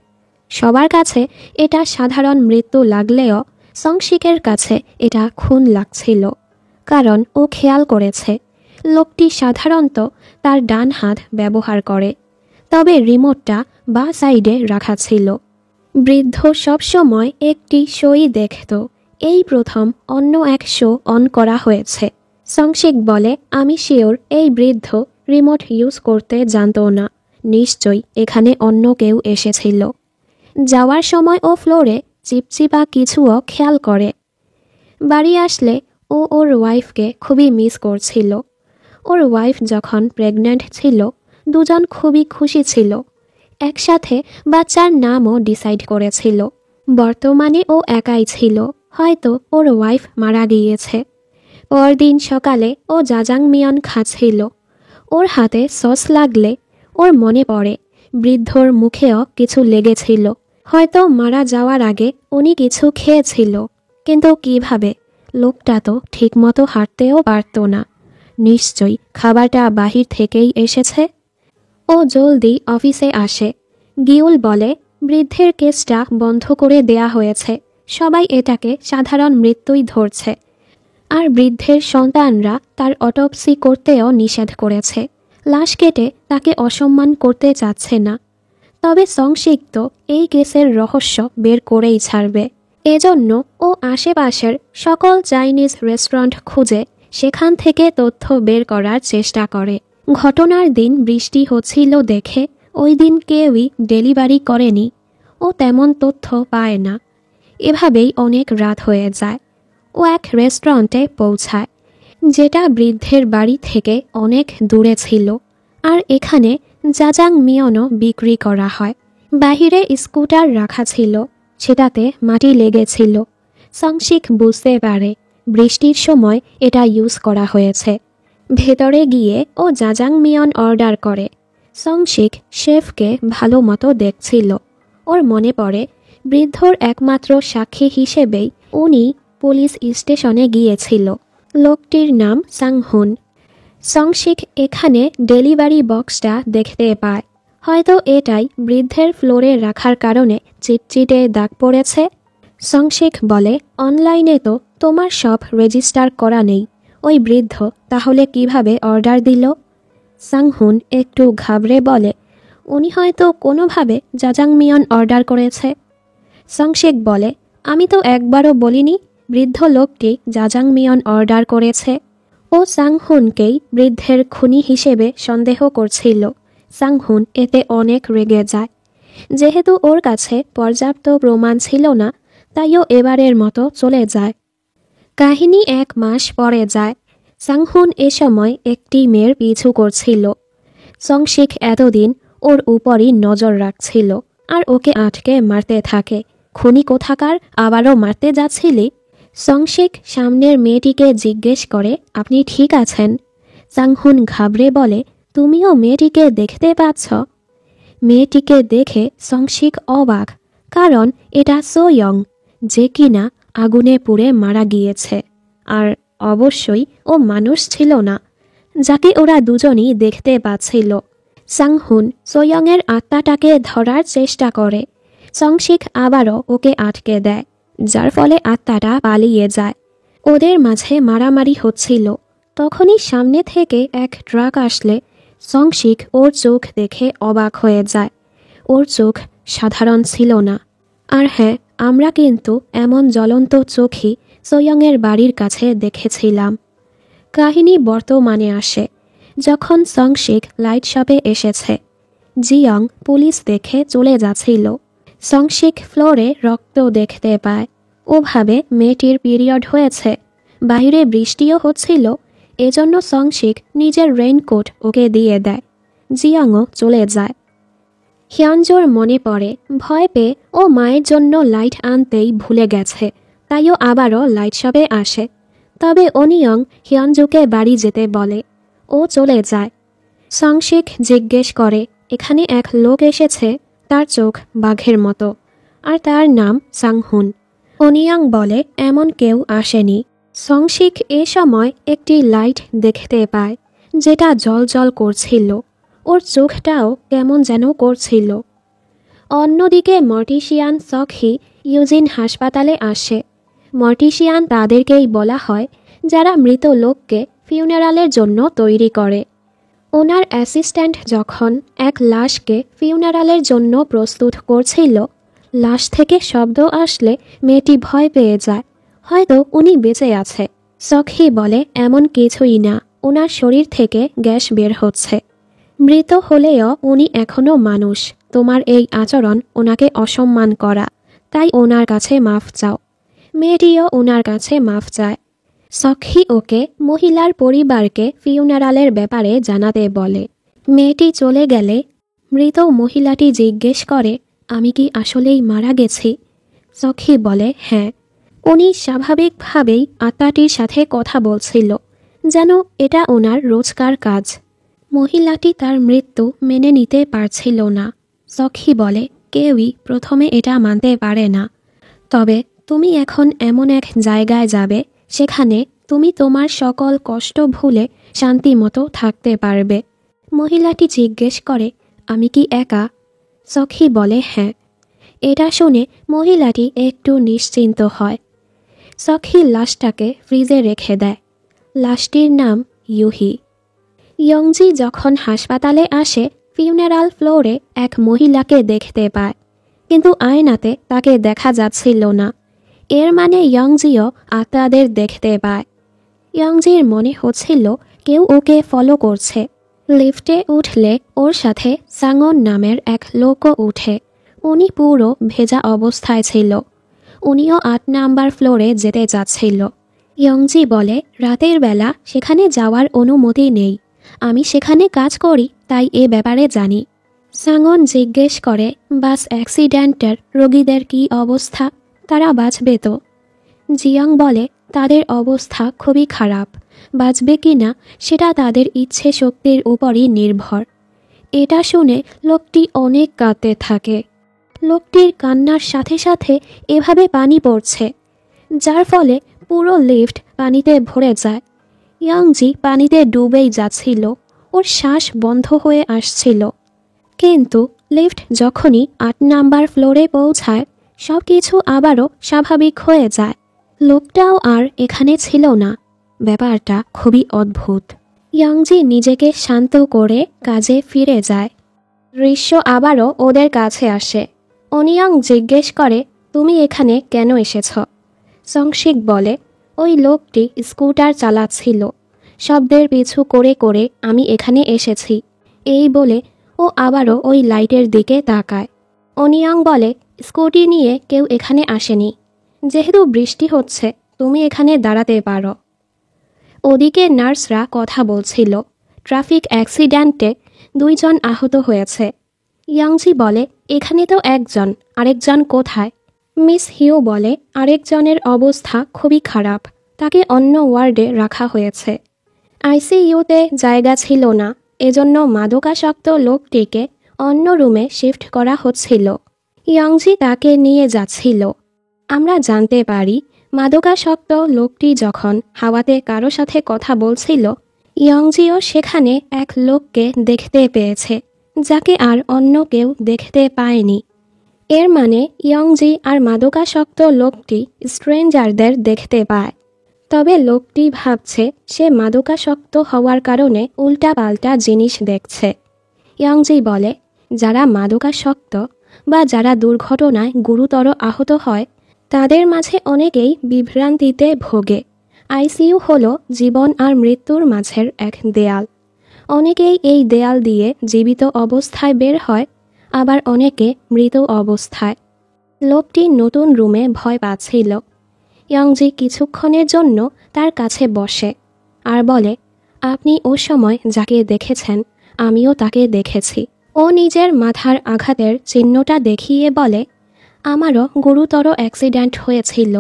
S1: সবার কাছে এটা সাধারণ মৃত্যু লাগলেও সংশিকের কাছে এটা খুন লাগছিল, কারণ ও খেয়াল করেছে লোকটি সাধারণত তার ডান হাত ব্যবহার করে, তবে রিমোটটা বাঁ সাইডে রাখা ছিল। বৃদ্ধ সবসময় একটি শোই দেখত। এই প্রথম অন্য এক শো অন করা হয়েছে। সংশিক বলে, আমি শিওর এই বৃদ্ধ রিমোট ইউজ করতে জানত না। নিশ্চয়ই এখানে অন্য কেউ এসেছিল। যাওয়ার সময় ও ফ্লোরে চিপচিপা কিছুও খেয়াল করে। বাড়ি আসলে ও ওর ওয়াইফকে খুবই মিস করছিল। ওর ওয়াইফ যখন প্রেগন্যান্ট ছিল, দুজন খুবই খুশি ছিল। একসাথে বাচ্চার নামও ডিসাইড করেছিল। বর্তমানে ও একাই ছিল, হয়তো ওর ওয়াইফ মারা গিয়েছে। পরদিন সকালে ও জাজাংমিয়ন খাচ্ছিল। ওর হাতে সস লাগলে ওর মনে পড়ে বৃদ্ধর মুখেও কিছু লেগেছিল। হয়তো মারা যাওয়ার আগে উনি কিছু খেয়েছিল, কিন্তু কিভাবে? লোকটা তো ঠিকমতো হাঁটতেও পারত না। নিশ্চয়ই খাবারটা বাহির থেকেই এসেছে। ও জলদি অফিসে আসে। গিউল বলে, বৃদ্ধের কেসটা বন্ধ করে দেয়া হয়েছে। সবাই এটাকে সাধারণ মৃত্যুই ধরছে, আর বৃদ্ধের সন্তানরা তার অটোপসি করতেও নিষেধ করেছে। লাশ কেটে তাকে অসম্মান করতে চাচ্ছে না। তবে সংশিক তো এই কেসের রহস্য বের করেই ছাড়বে। এজন্য ও আশেপাশের সকল চাইনিজ রেস্টুরেন্ট খুঁজে সেখান থেকে তথ্য বের করার চেষ্টা করে। ঘটনার দিন বৃষ্টি হচ্ছিল দেখে ওই দিন কেউই ডেলিভারি করেনি। ও তেমন তথ্য পায় না। এভাবেই অনেক রাত হয়ে যায়। ও এক রেস্টুরেন্টে পৌঁছায়, যেটা বৃদ্ধের বাড়ি থেকে অনেক দূরে ছিল। আর এখানে জাজাংমিয়নও বিক্রি করা হয়। বাহিরে স্কুটার রাখা ছিল, সেটাতে মাটি লেগেছিল। সংশিক বুঝতে পারে বৃষ্টির সময় এটা ইউজ করা হয়েছে। ভেতরে গিয়ে ও জাজাংমিয়ন অর্ডার করে। সংশিক শেফকে ভালো মতো দেখছিল। ওর মনে পড়ে বৃদ্ধর একমাত্র সাক্ষী হিসেবেই উনি পুলিশ স্টেশনে গিয়েছিল। লোকটির নাম সাংহুন। সংশিক এখানে ডেলিভারি বক্সটা দেখতে পায়। হয়তো এটাই বৃদ্ধের ফ্লোরে রাখার কারণে চিটচিটে দাগ পড়েছে। সংশিক বলে, অনলাইনে তো তোমার সব রেজিস্টার করা নেই। ওই বৃদ্ধ তাহলে কিভাবে অর্ডার দিল? সাংহুন একটু ঘাবড়ে বলে, উনি হয়তো কোনোভাবে জাজাংমিয়ন অর্ডার করেছে। সংশিক বলে, আমি তো একবারও বলিনি বৃদ্ধ লোকটি জাজাংমিয়ন অর্ডার করেছে। ও সাংহুনকেই বৃদ্ধের খুনি হিসেবে সন্দেহ করছিল। সাংহুন এতে অনেক রেগে যায়। যেহেতু ওর কাছে পর্যাপ্ত প্রমাণ ছিল না, তাইও এবারের মতো চলে যায়। কাহিনী 1 মাস পরে যায়। সাংহুন এ সময় একটি মেয়ের পিছু করছিল। সংশিক এতদিন ওর উপরই নজর রাখছিল আর ওকে আটকে মারতে থাকে। খুনি কোথাকার, আবারও মারতে যাচ্ছিলি? সংশিক সামনের মেয়েটিকে জিজ্ঞেস করে, আপনি ঠিক আছেন? সাংহুন ঘাবড়ে বলে, তুমিও মেয়েটিকে দেখতে পাচ্ছ? মেয়েটিকে দেখে সংশিক অবাক, কারণ এটা সোয়ং, যে কিনা আগুনে পুড়ে মারা গিয়েছে। আর অবশ্যই ও মানুষ ছিল না, যাকে ওরা দুজনই দেখতে পাচ্ছিল। সাংহুন সোয়ংয়ের আত্মাটাকে ধরার চেষ্টা করে। সংশিক আবারও ওকে আটকে দেয়, যার ফলে আত্মাটা পালিয়ে যায়। ওদের মাঝে মারামারি হচ্ছিল। তখনই সামনে থেকে এক ট্রাক আসলে সংশিক ওর চোখ দেখে অবাক হয়ে যায়। ওর চোখ সাধারণ ছিল না। আর হ্যাঁ, আমরা কিন্তু এমন জ্বলন্ত চোখই সোয়ংয়ের বাড়ির কাছে দেখেছিলাম। কাহিনী বর্তমানে আসে। যখন সংশিক লাইট শপে এসেছে, জিয়ং পুলিশ দেখে চলে যাচ্ছিল। সংশিক ফ্লোরে রক্ত দেখতে পায়। ও ভাবে মেয়েটির পিরিয়ড হয়েছে। বাইরে বৃষ্টিও হচ্ছিল, এজন্য সংশিক নিজের রেইনকোট ওকে দিয়ে দেয়। জিয়ংও চলে যায়। হিয়ঞ্জোর মনে পড়ে ভয় পেয়ে ও মায়ের জন্য লাইট আনতেই ভুলে গেছে, তাইও আবারও লাইট শপে আসে। তবে অনিয়ং হিয়ঞ্জোকে বাড়ি যেতে বলে। ও চলে যায়। সংশিক জিজ্ঞেস করে, এখানে এক লোক এসেছে, তার চোখ বাঘের মতো, আর তার নাম সাংহুন। অনিয়ং বলে, এমন কেউ আসেনি। সংশিক এ সময় একটি লাইট দেখতে পায়, যেটা জ্বলজ্বল করছিল। ওর চোখটাও কেমন যেন করছিল। অন্যদিকে মর্টিশিয়ান সখী ইউজিন হাসপাতালে আসে। মর্টিশিয়ান তাদেরকেই বলা হয় যারা মৃত লোককে ফিউনারালের জন্য তৈরি করে। ওনার অ্যাসিস্ট্যান্ট যখন এক লাশকে ফিউনারালের জন্য প্রস্তুত করছিল, লাশ থেকে শব্দ আসলে মেয়েটি ভয় পেয়ে যায়, হয়তো উনি বেঁচে আছে। সখী বলে, এমন কিছুই না, ওনার শরীর থেকে গ্যাস বের হচ্ছে। মৃত হলেও উনি এখনও মানুষ। তোমার এই আচরণ ওনাকে অসম্মান করা, তাই ওনার কাছে মাফ চাও। মেয়েটিও ওনার কাছে মাফ চায়। সখী ওকে মহিলার পরিবারকে ফিউনারালের ব্যাপারে জানাতে বলে। মেয়েটি চলে গেলে মৃত মহিলাটি জিজ্ঞেস করে, আমি কি আসলেই মারা গেছি? সখী বলে, হ্যাঁ। উনি স্বাভাবিকভাবেই আত্মাটির সাথে কথা বলছিল, যেন এটা ওনার রোজকার কাজ। মহিলাটি তার মৃত্যু মেনে নিতে পারছিল না। সখী বলে, কেউই প্রথমে এটা মানতে পারে না। তবে তুমি এখন এমন এক জায়গায় যাবে, সেখানে তুমি তোমার সকল কষ্ট ভুলে শান্তিমতো থাকতে পারবে। মহিলাটি জিজ্ঞেস করে, আমি কি একা? সখী বলে, হ্যাঁ। এটা শুনে মহিলাটি একটু নিশ্চিন্ত হয়। সখী লাশটাকে ফ্রিজে রেখে দেয়। লাশটির নাম ইউহি। ইয়ংজি যখন হাসপাতালে আসে, ফিউনারাল ফ্লোরে এক মহিলাকে দেখতে পায়, কিন্তু আয়নাতে তাকে দেখা যাচ্ছিল না। এর মানে ইয়ংজিও আত্মাদের দেখতে পায়। ইয়ংজির মনে হচ্ছিল কেউ ওকে ফলো করছে। লিফটে উঠলে ওর সাথে সাংন নামের এক লোকও উঠে। উনি পুরো ভেজা অবস্থায় ছিল। উনিও 8 নাম্বার ফ্লোরে যেতে চাচ্ছিল। ইয়ংজি বলে, রাতের বেলা সেখানে যাওয়ার অনুমতি নেই। আমি সেখানে কাজ করি, তাই এ ব্যাপারে জানি। সাঙ্গন জিজ্ঞেস করে বাস অ্যাক্সিডেন্টের রোগীদের কী অবস্থা, তারা বাঁচবে তো? জিয়ং বলে তাদের অবস্থা খুবই খারাপ, বাঁচবে কি না সেটা তাদের ইচ্ছে শক্তির উপরই নির্ভর। এটা শুনে লোকটি অনেক কাঁদতে থাকে। লোকটির কান্নার সাথে সাথে এভাবে পানি পড়ছে, যার ফলে পুরো লিফট পানিতে ভরে যায়। ইয়াংজি পানিতে ডুবেই যাচ্ছিল, ওর শ্বাস বন্ধ হয়ে আসছিল। কিন্তু লিফট যখনই ৮ নাম্বার ফ্লোরে পৌঁছায় সব কিছু আবারও স্বাভাবিক হয়ে যায়। লোকটাও আর এখানে ছিল না। ব্যাপারটা খুবই অদ্ভুত। ইয়াংজি নিজেকে শান্ত করে কাজে ফিরে যায়। দৃশ্য আবারও ওদের কাছে আসে। অনিয়ং জিজ্ঞেস করে তুমি এখানে কেন এসেছ? সংশিক বলে ওই লোকটি স্কুটার চালাচ্ছিল, শব্দের পিছু করে করে আমি এখানে এসেছি। এই বলে ও আবারও ওই লাইটের দিকে তাকায়। অনিয়ং বলে স্কুটি নিয়ে কেউ এখানে আসেনি, যেহেতু বৃষ্টি হচ্ছে তুমি এখানে দাঁড়াতে পারো। ওদিকে নার্সরা কথা বলছিল ট্রাফিক অ্যাক্সিডেন্টে 2 জন আহত হয়েছে। ইয়াংজি বলে এখানে তো একজন, আরেকজন কোথায়? মিস হিউ বলে আরেকজনের অবস্থা খুবই খারাপ, তাকে অন্য ওয়ার্ডে রাখা হয়েছে। আইসিইউতে জায়গা ছিল না, এজন্য মাদকাসক্ত লোকটিকে অন্য রুমে শিফট করা হচ্ছিল। ইয়াংজি তাকে নিয়ে যাচ্ছিল। আমরা জানতে পারি মাদকাসক্ত লোকটি যখন হাওয়াতে কারো সাথে কথা বলছিল, ইয়ংজিও সেখানে এক লোককে দেখতে পেয়েছে, যাকে আর অন্য কেউ দেখতে পায়নি। এর মানে ইয়ংজি আর মাদকাসক্ত লোকটি স্ট্রেঞ্জারদের দেখতে পায়। তবে লোকটি ভাবছে সে মাদকাসক্ত হওয়ার কারণে উল্টাপাল্টা জিনিস দেখছে। ইয়ংজি বলে যারা মাদকাসক্ত বা যারা দুর্ঘটনায় গুরুতর আহত হয় তাদের মাঝে অনেকেই বিভ্রান্তিতে ভোগে। আইসিইউ হলো জীবন আর মৃত্যুর মাঝের এক দেয়াল। অনেকেই এই দেয়াল দিয়ে জীবিত অবস্থায় বের হয়, আবার অনেকে মৃত অবস্থায়। লোকটি নতুন রুমে ভয় পাচ্ছিল। ইয়ংজি কিছুক্ষণের জন্য তার কাছে বসে আর বলে আপনি ও সময় যাকে দেখেছেন আমিও তাকে দেখেছি। ও নিজের মাথার আঘাতের চিহ্নটা দেখিয়ে বলে আমারও গুরুতর অ্যাক্সিডেন্ট হয়েছিল।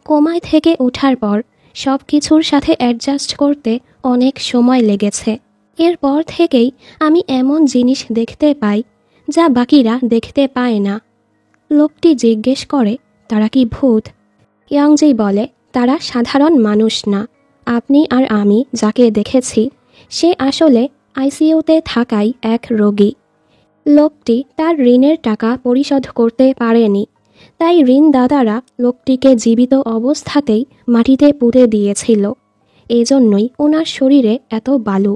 S1: কোমায় থেকে ওঠার পর সব কিছুর সাথে অ্যাডজাস্ট করতে অনেক সময় লেগেছে। এরপর থেকেই আমি এমন জিনিস দেখতে পাই যা বাকিরা দেখতে পায় না। লোকটি জিজ্ঞেস করে তারা কি ভূত? ইয়াংজি বলে তারা সাধারণ মানুষ না। আপনি আর আমি যাকে দেখেছি সে আসলে আইসিইউতে থাকাই এক রোগী। লোকটি তার ঋণের টাকা পরিশোধ করতে পারেনি, তাই ঋণদাতারা লোকটিকে জীবিত অবস্থাতেই মাটিতে পুঁতে দিয়েছিল। এজন্যই ওনার শরীরে এত বালু।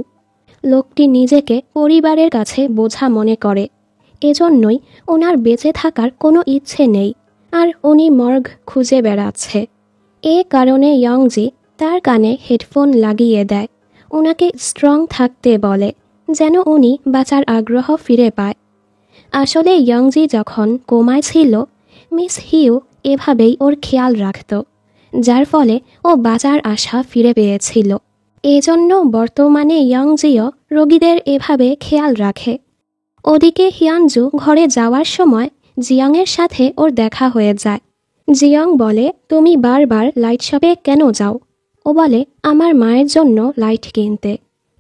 S1: লোকটি নিজেকে পরিবারের কাছে বোঝা মনে করে, এজন্যই ওনার বেঁচে থাকার কোনো ইচ্ছে নেই, আর উনি মর্গ খুঁজে বেড়াচ্ছে। এ কারণে ইয়ংজি তার কানে হেডফোন লাগিয়ে দেয়, ওনাকে স্ট্রং থাকতে বলে যেন উনি বাঁচার আগ্রহ ফিরে পায়। আসলে ইয়ংজি যখন কোমায় ছিল মিস হিউ এভাবেই ওর খেয়াল রাখত, যার ফলে ও বাঁচার আশা ফিরে পেয়েছিল। এজন্য বর্তমানে ইয়ংজিও রোগীদের এভাবে খেয়াল রাখে। ওদিকে হিয়ানজু ঘরে যাওয়ার সময় জিয়ংয়ের সাথে ওর দেখা হয়ে যায়। জিয়ং বলে তুমি বারবার লাইট শপে কেন যাও? ও বলে আমার মায়ের জন্য লাইট কিনতে।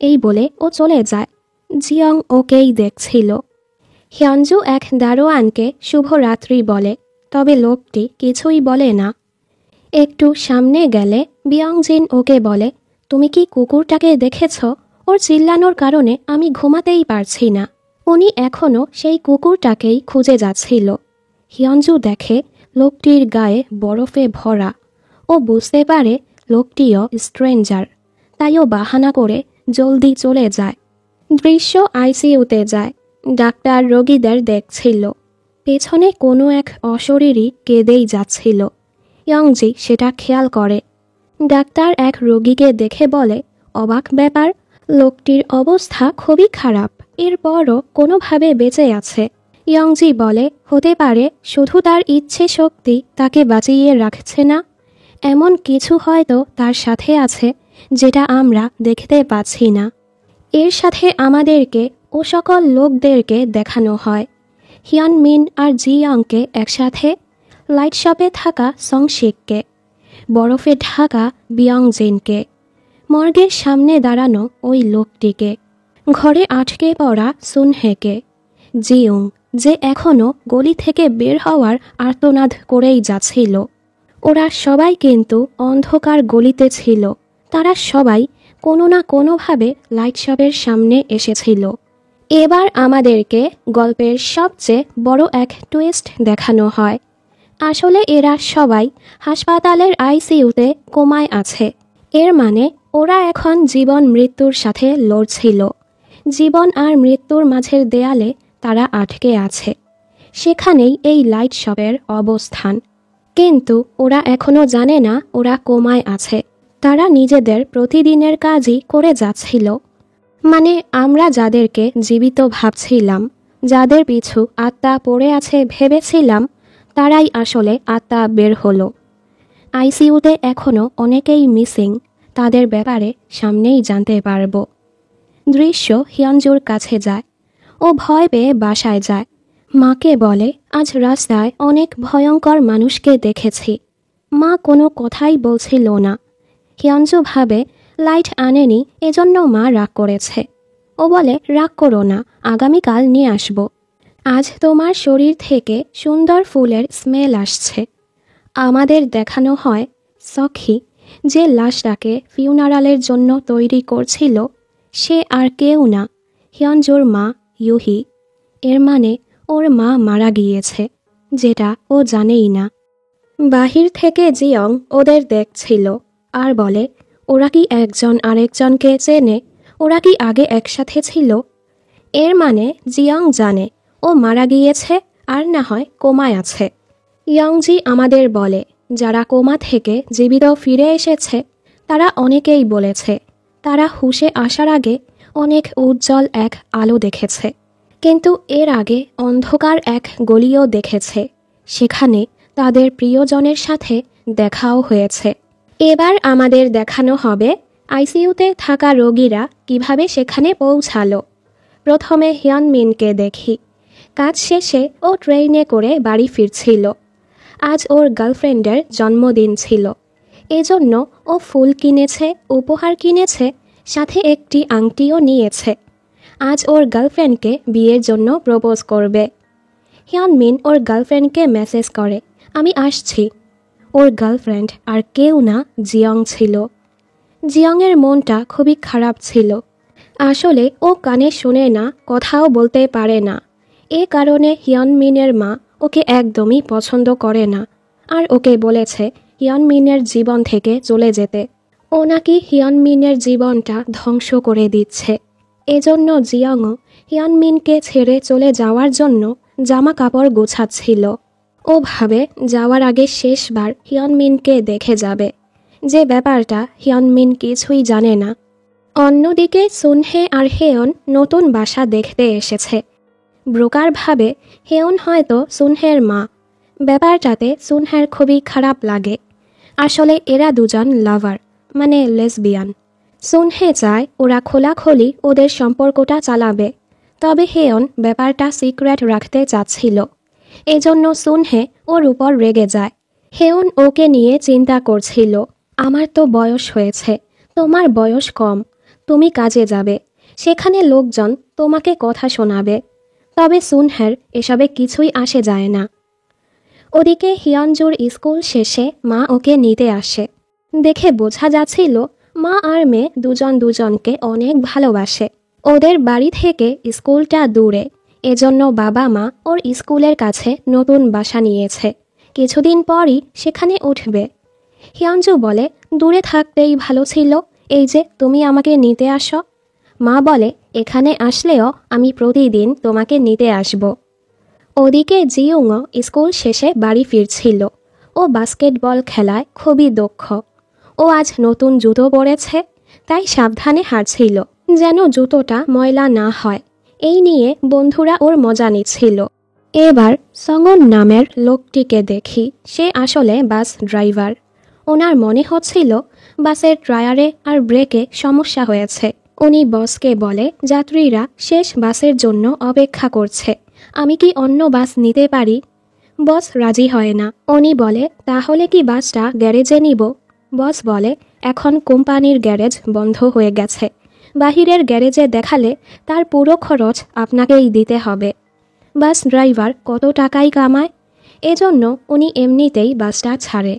S1: এই বলে ও চলে যায়। জিয়ং ওকেই দেখছিল। হিয়ানজু এক দারোয়ানকে শুভরাত্রি বলে, তবে লোকটি কিছুই বলে না। একটু সামনে গেলে বিয়ংজিন ওকে বলে তুমি কি কুকুরটাকে দেখেছ? ওর চিল্লানোর কারণে আমি ঘুমাতেই পারছি না। উনি এখনও সেই কুকুরটাকেই খুঁজে যাচ্ছিল। হিয়নজু দেখে লোকটির গায়ে বরফে ভরা। ও বুঝতে পারে লোকটিও স্ট্রেঞ্জার, তাই ও বাহানা করে জলদি চলে যায়। দৃশ্য আইসিইউতে যায়। ডাক্তার রোগীদের দেখছিল। পেছনে কোনো এক অশরীরী কেঁদেই যাচ্ছিল। ইয়ংজি সেটা খেয়াল করে। ডাক্তার এক রোগীকে দেখে বলে অবাক ব্যাপার, লোকটির অবস্থা খুবই খারাপ, এরপরও কোনোভাবে বেঁচে আছে। ইয়ংজি বলে হতে পারে শুধু তার ইচ্ছে শক্তি তাকে বাঁচিয়ে রাখছে না, এমন কিছু হয়তো তার সাথে আছে যেটা আমরা দেখতে পাচ্ছি না। এর সাথে আমাদেরকে ও সকল লোকদেরকে দেখানো হয় হিয়ন মিন আর জিয়ংকে একসাথে, লাইট শপে থাকা সংশিককে, বরফে ঢাকা বিয়ংজিনকে, মর্গের সামনে দাঁড়ানো ওই লোকটিকে, ঘরে আটকে পড়া সুনহেকে, জিয়ং যে এখনও গলি থেকে বের হওয়ার আর্তনাদ করেই যাচ্ছিল। ওরা সবাই কিন্তু অন্ধকার গলিতে ছিল। তারা সবাই কোনো না কোনোভাবে লাইট শপের সামনে এসেছিল। এবার আমাদেরকে গল্পের সবচেয়ে বড় এক টুইস্ট দেখানো হয়। আসলে এরা সবাই হাসপাতালের আইসিইউতে কোমায় আছে। এর মানে ওরা এখন জীবন মৃত্যুর সাথে লড়ছিল। জীবন আর মৃত্যুর মাঝের দেয়ালে তারা আটকে আছে। সেখানেই এই লাইট শপের অবস্থান। কিন্তু ওরা এখনও জানে না ওরা কোমায় আছে। তারা নিজেদের প্রতিদিনের কাজই করে যাচ্ছিল। মানে আমরা যাদেরকে জীবিত ভাবছিলাম, যাদের পিছু আত্মা পড়ে আছে ভেবেছিলাম, তারাই আসলে আত্মা বের হলো। আইসিইউতে এখনও অনেকেই মিসিং। তাদের ব্যাপারে সামনেই জানতে পারব। দৃশ্য হিয়নজুর কাছে যায়। ও ভয় পেয়ে বাসায় যায়। মাকে বলে, আজ রাস্তায় অনেক ভয়ঙ্কর মানুষকে দেখেছি। মা কোনো কথাই বলছিল না। হিয়নজু ভাবে লাইট আনেনি, এজন্য মা রাগ করেছে। ও বলে, রাগ করো না, আগামীকাল নিয়ে আসব। আজ তোমার শরীর থেকে সুন্দর ফুলের স্মেল আসছে। আমাদের দেখানো হয় সখী যে লাশটাকে ফিউনারালের জন্য তৈরি করছিল, সে আর কেউ না, হিয়নজুর মা ইউহি। এর মানে ওর মা মারা গিয়েছে, যেটা ও জানেই না। বাহির থেকে জিয়ং ওদের দেখছিল আর বলে, ওরা কি একজন আরেকজনকে চেনে? ওরা কি আগে একসাথে ছিল? এর মানে জিয়ং জানে ও মারা গিয়েছে আর না হয় কোমায় আছে। ইয়ংজি আমাদের বলে, যারা কোমা থেকে জীবিত ফিরে এসেছে তারা অনেকেই বলেছে তারা হুঁশে আসার আগে অনেক উজ্জ্বল এক আলো দেখেছে, কিন্তু এর আগে অন্ধকার এক গলিও দেখেছে। সেখানে তাদের প্রিয়জনের সাথে দেখাও হয়েছে। এবার আমাদের দেখানো হবে আইসিইউতে থাকা রোগীরা কিভাবে সেখানে পৌঁছালো। প্রথমে হিয়ন মিনকে দেখি। কাজ শেষে ও ট্রেনে করে বাড়ি ফিরছিল। আজ ওর গার্লফ্রেন্ডের জন্মদিন ছিল। এজন্য ও ফুল কিনেছে, উপহার কিনেছে, সাথে একটি আংটিও নিয়েছে। আজ ওর গার্লফ্রেন্ডকে বিয়ের জন্য প্রপোজ করবে। হিয়ন মিন ওর গার্লফ্রেন্ডকে মেসেজ করে, আমি আসছি। ওর গার্লফ্রেন্ড আর কেউ না, জিয়ং ছিল। জিয়ংয়ের মনটা খুবই খারাপ ছিল। আসলে ও কানে শোনে না, কথাও বলতে পারে না। এ কারণে হিয়ন মিনের মা ওকে একদমই পছন্দ করে না আর ওকে বলেছে হিয়ন মিনের জীবন থেকে চলে যেতে। ও নাকি হিয়ন মিনের জীবনটা ধ্বংস করে দিচ্ছে। এজন্য জিয়ংও হিয়ন মিনকে ছেড়ে চলে যাওয়ার জন্য জামা কাপড় গোছাচ্ছিল। ও ভাবে যাওয়ার আগে শেষবার হিয়ন মিনকে দেখে যাবে, যে ব্যাপারটা হিয়ন মিন কিছুই জানে না। অন্যদিকে সুনহে আর হেয়ন নতুন বাসা দেখতে এসেছে। ব্রোকার ভাবে হেয়ন হয়তো সুনহের মা। ব্যাপারটাতে সুনহের খুবই খারাপ লাগে। আসলে এরা দুজন লাভার, মানে লেসবিয়ান। সুনহে চায় ওরা খোলাখুলি ওদের সম্পর্কটা চালাবে, তবে হেয়ন ব্যাপারটা সিক্রেট রাখতে চাচ্ছিল। এজন্য সুনহে ওর উপর রেগে যায়। হেয়ন ওকে নিয়ে চিন্তা করছিল, আমার তো বয়স হয়েছে, তোমার বয়স কম, তুমি কাজে যাবে, সেখানে লোকজন তোমাকে কথা শোনাবে। তবে সুনহের এসবে কিছুই আসে যায় না। ওদিকে হিয়নজুর স্কুল শেষে মা ওকে নিতে আসে। দেখে বোঝা যাচ্ছিল মা আর মেয়ে দুজন দুজনকে অনেক ভালোবাসে। ওদের বাড়ি থেকে স্কুলটা দূরে, এজন্য বাবা মা ওর স্কুলের কাছে নতুন বাসা নিয়েছে। কিছুদিন পরই সেখানে উঠবে। হিয়নজু বলে, দূরে থাকতেই ভালো ছিল, এই যে তুমি আমাকে নিতে আসো। মা বলে, এখানে আসলেও আমি প্রতিদিন তোমাকে নিতে আসব। ওদিকে জিয়ংও স্কুল শেষে বাড়ি ফিরছিল। ও বাস্কেটবল খেলায় খুবই দক্ষ। ও আজ নতুন জুতো পরেছে, তাই সাবধানে হাঁটছিল যেন জুতোটা ময়লা না হয়। এই নিয়ে বন্ধুরা ওর মজা নিচ্ছিল। এবার সঙ্গন নামের লোকটিকে দেখি। সে আসলে বাস ড্রাইভার। ওনার মনে হচ্ছিল বাসের টায়ারে আর ব্রেকে সমস্যা হয়েছে। উনি বসকে বলে যাত্রীরা শেষ বাসের জন্য অপেক্ষা করছে, আমি কি অন্য বাস নিতে পারি? বস রাজি হয় না। উনি বলে তাহলে কি বাসটা গ্যারেজে নিব? বস বলে এখন কোম্পানির গ্যারেজ বন্ধ হয়ে গেছে, বাহিরের গ্যারেজে দেখালে তার পুরো খরচ আপনাকেই দিতে হবে। বাস ড্রাইভার কত টাকাই কামায়, এজন্য উনি এমনিতেই বাসটা ছাড়ে।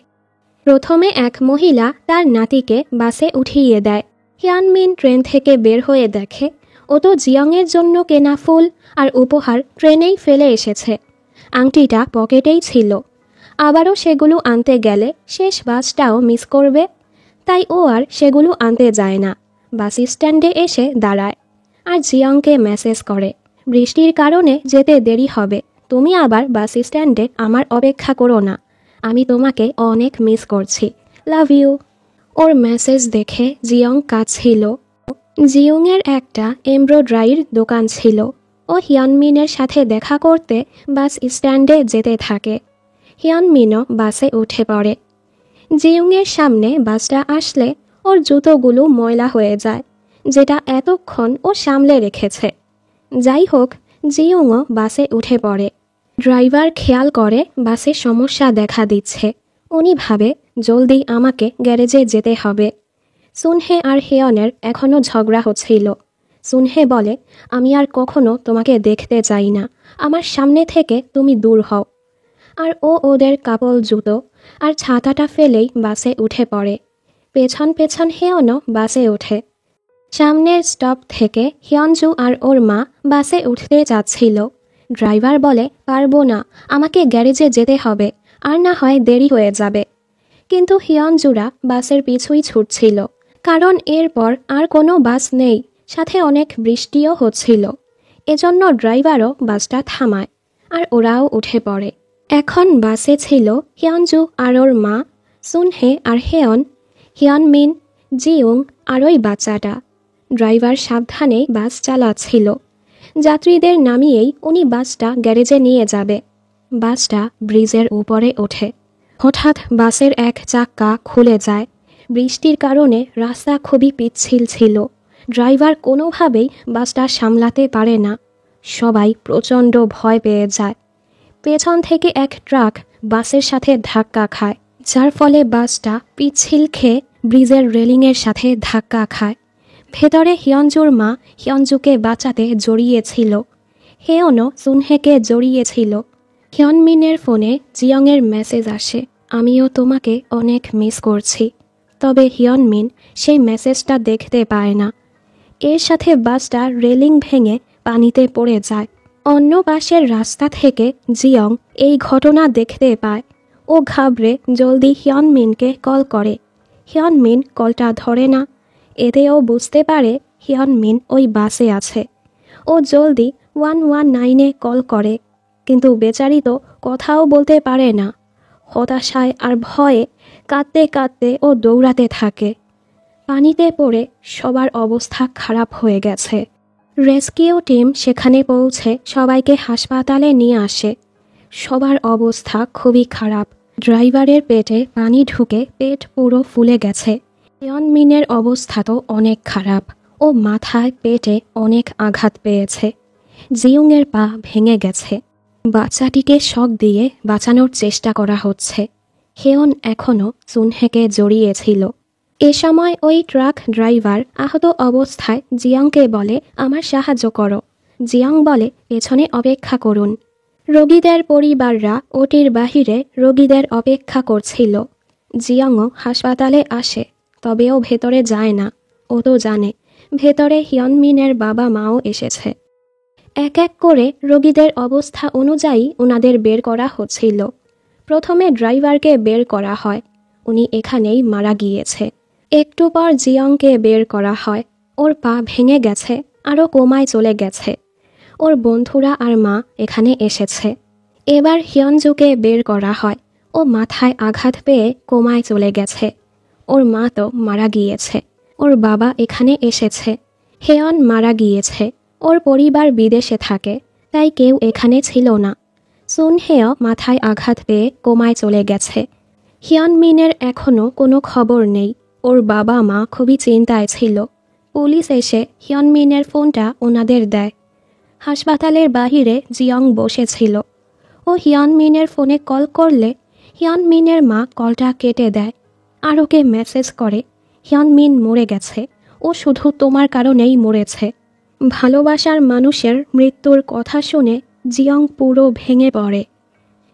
S1: প্রথমে এক মহিলা তার নাতিকে বাসে উঠিয়ে দেয়। হিয়ানমিন ট্রেন থেকে বের হয়ে দেখে ও তো জিয়ংয়ের জন্য কেনা ফুল আর উপহার ট্রেনেই ফেলে এসেছে। আংটিটা পকেটেই ছিল। আবারও সেগুলো আনতে গেলে শেষ বাসটাও মিস করবে, তাই ও আর সেগুলো আনতে যায় না। বাস স্ট্যান্ডে এসে দাঁড়ায় আর জিয়ংকে মেসেজ করে, বৃষ্টির কারণে যেতে দেরি হবে, তুমি আবার বাস স্ট্যান্ডে আমার অপেক্ষা করো না, আমি তোমাকে অনেক মিস করছি, লাভ ইউ। ওর মেসেজ দেখে জিয়ং কাঁদছিল। জিয়ংয়ের একটা এমব্রয়ডারির দোকান ছিল। ও হিয়নমিনের সাথে দেখা করতে বাস স্ট্যান্ডে যেতে থাকে। হিয়নমিনও বাসে উঠে পড়ে। জিয়ংয়ের সামনে বাসটা আসলে ওর জুতোগুলো ময়লা হয়ে যায়, যেটা এতক্ষণ ও সামলে রেখেছে। যাই হোক, জিয়ংও বাসে উঠে পড়ে। ড্রাইভার খেয়াল করে বাসে সমস্যা দেখা দিচ্ছে। উনি ভাবে জলদি আমাকে গ্যারেজে যেতে হবে। সুনহে আর হেয়নের এখনও ঝগড়া হচ্ছিল। সুনহে বলে, আমি আর কখনো তোমাকে দেখতে চাই না, আমার সামনে থেকে তুমি দূর হও। আর ও ওদের কাপল জুতো আর ছাতাটা ফেলেই বাসে উঠে পড়ে। পেছন পেছন হেয়নও বাসে ওঠে। সামনের স্টপ থেকে হিয়নজু আর ওর মা বাসে উঠতে যাচ্ছিল। ড্রাইভার বলে, পারবো না, আমাকে গ্যারেজে যেতে হবে, আর না হয় দেরি হয়ে যাবে। কিন্তু হিয়নজুরা বাসের পিছুই ছুটছিল, কারণ এরপর আর কোনো বাস নেই, সাথে অনেক বৃষ্টিও হচ্ছিল। এজন্য ড্রাইভারও বাসটা থামায় আর ওরাও উঠে পড়ে। এখন বাসে ছিল হিয়নজু আর ওর মা, সুনহে আর হেয়ন, হিয়নমিন, জিয়ং আর ওই বাচ্চাটা। ড্রাইভার সাবধানে বাস চালাচ্ছিল। যাত্রীদের নামিয়েই উনি বাসটা গ্যারেজে নিয়ে যাবে। বাসটা ব্রিজের উপরে ওঠে। হঠাৎ বাসের এক চাক্কা খুলে যায়। বৃষ্টির কারণে রাস্তা খুবই পিচ্ছিল ছিল। ড্রাইভার কোনোভাবেই বাসটা সামলাতে পারে না। সবাই প্রচণ্ড ভয় পেয়ে যায়। পেছন থেকে এক ট্রাক বাসের সাথে ধাক্কা খায়, যার ফলে বাসটা পিচ্ছিল খেয়ে ব্রিজের রেলিংয়ের সাথে ধাক্কা খায়। ভেতরে হিয়নজুর মা হিয়নজুকে বাঁচাতে জড়িয়েছিল। হেয়নও সুনহেকে জড়িয়েছিল। হিয়নমিনের ফোনে জিয়ংয়ের মেসেজ আসে, আমিও তোমাকে অনেক মিস করছি। তবে হিয়নমিন সেই মেসেজটা দেখতে পায় না। এর সাথে বাসটা রেলিং ভেঙে পানিতে পড়ে যায়। অন্য পাশের রাস্তা থেকে জিয়ং এই ঘটনা দেখতে পায়। ও ঘাবড়ে জলদি হিয়নমিনকে কল করে। হিয়নমিন কলটা ধরে না। এতে ও বুঝতে পারে হিয়নমিন ওই বাসে আছে। ও জলদি 119-এ কল করে, কিন্তু বেচারি তো কথাও বলতে পারে না। হতাশায় আর ভয়ে কাঁদতে কাঁদতে ও দৌড়াতে থাকে। পানিতে পড়ে সবার অবস্থা খারাপ হয়ে গেছে। রেস্কিউ টিম সেখানে পৌঁছে সবাইকে হাসপাতালে নিয়ে আসে। সবার অবস্থা খুবই খারাপ। ড্রাইভারের পেটে পানি ঢুকে পেট পুরো ফুলে গেছে। হিয়নমিনের অবস্থা তো অনেক খারাপ। ও মাথায় পেটে অনেক আঘাত পেয়েছে। জিয়ংয়ের পা ভেঙে গেছে। বাচ্চাটিকে শক দিয়ে বাঁচানোর চেষ্টা করা হচ্ছে। হেয়ন এখনও সুনহেকে জড়িয়েছিল। এ সময় ওই ট্রাক ড্রাইভার আহত অবস্থায় জিয়ংকে বলে, আমার সাহায্য করো। জিয়ং বলে, পেছনে অপেক্ষা করুন। রোগীদের পরিবাররা ওটির বাহিরে রোগীদের অপেক্ষা করছিল। জিয়ংও হাসপাতালে আসে, তবে ও ভেতরে যায় না। ও তো জানে ভেতরে হিয়নমিনের বাবা মাও এসেছে। এক এক করে রোগীদের অবস্থা অনুযায়ী ওনাদের বের করা হচ্ছিল। প্রথমে ড্রাইভারকে বের করা হয়, উনি এখানেই মারা গিয়েছে। একটু পর জিয়ংকে বের করা হয়। ওর পা ভেঙে গেছে, আরও কোমায় চলে গেছে। ওর বন্ধুরা আর মা এখানে এসেছে। এবার হিয়নজুকে বের করা হয়। ও মাথায় আঘাত পেয়ে কোমায় চলে গেছে। ওর মা তো মারা গিয়েছে। ওর বাবা এখানে এসেছে। হেয়ন মারা গিয়েছে। ওর পরিবার বিদেশে থাকে, তাই কেউ এখানে ছিল না। সুনহেও মাথায় আঘাত পেয়ে কোমায় চলে গেছে। হিয়নমিনের এখনও কোনো খবর নেই। ওর বাবা মা খুবই চিন্তায় ছিল। পুলিশ এসে হিয়নমিনের ফোনটা ওনাদের দেয়। হাসপাতালের বাহিরে জিয়ং বসেছিল। ও হিয়নমিনের ফোনে কল করলে হিয়নমিনের মা কলটা কেটে দেয় আর ওকে মেসেজ করে, হিয়নমিন মরে গেছে, ও শুধু তোমার কারণেই মরেছে। ভালোবাসার মানুষের মৃত্যুর কথা শুনে জিয়ং পুরো ভেঙে পড়ে।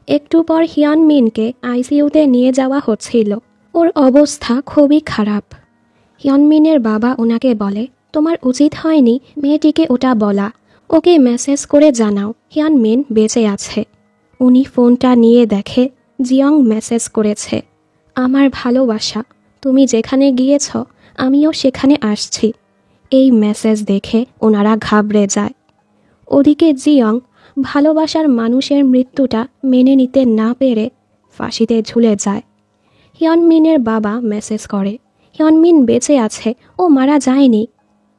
S1: একটু পর হিয়নমিনকে আইসিইউতে নিয়ে যাওয়া হচ্ছিল। ওর অবস্থা খুবই খারাপ। হিয়নমিনের বাবা ওনাকে বলে, তোমার উচিত হয়নি মেয়েটিকে ওটা বলা, ওকে মেসেজ করে জানাও হিয়নমিন বেঁচে আছে। উনি ফোনটা নিয়ে দেখে জিয়ং মেসেজ করেছে, আমার ভালোবাসা, তুমি যেখানে গিয়েছ আমিও সেখানে আসছি। এই মেসেজ দেখে ওনারা ঘাবড়ে যায়। ওদিকে জিয়ং ভালোবাসার মানুষের মৃত্যুটা মেনে নিতে না পেরে ফাঁসিতে ঝুলে যায়। হিয়নমিনের বাবা মেসেজ করে, হিয়নমিন বেঁচে আছে, ও মারা যায়নি।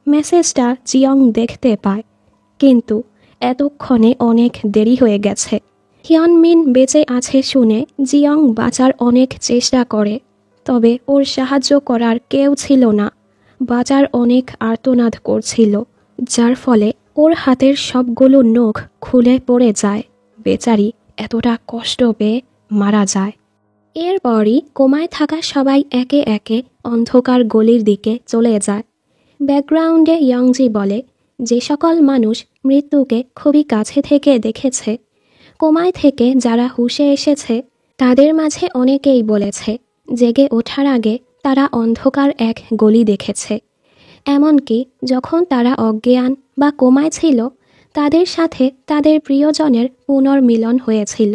S1: মেসেজটা জিয়ং দেখতে পায়, কিন্তু এতক্ষণে অনেক দেরি হয়ে গেছে। হিয়নমিন বেঁচে আছে শুনে জিয়ং বাঁচার অনেক চেষ্টা করে, তবে ওর সাহায্য করার কেউ ছিল না। বাঁচার অনেক আর্তনাদ করছিল, যার ফলে ওর হাতের সবগুলো নখ খুলে পড়ে যায়। বেচারি এতটা কষ্ট পেয়ে মারা যায়। এরপরই কোমায় থাকা সবাই একে একে অন্ধকার গলির দিকে চলে যায়। ব্যাকগ্রাউন্ডে ইয়ংজি বলে, যে সকল মানুষ মৃত্যুকে খুবই কাছে থেকে দেখেছে, কোমায় থেকে যারা হুঁশে এসেছে, তাদের মাঝে অনেকেই বলেছে জেগে ওঠার আগে তারা অন্ধকার এক গলি দেখেছে। এমনকি যখন তারা অজ্ঞান বা কোমায় ছিল, তাদের সাথে তাদের প্রিয়জনের পুনর্মিলন হয়েছিল।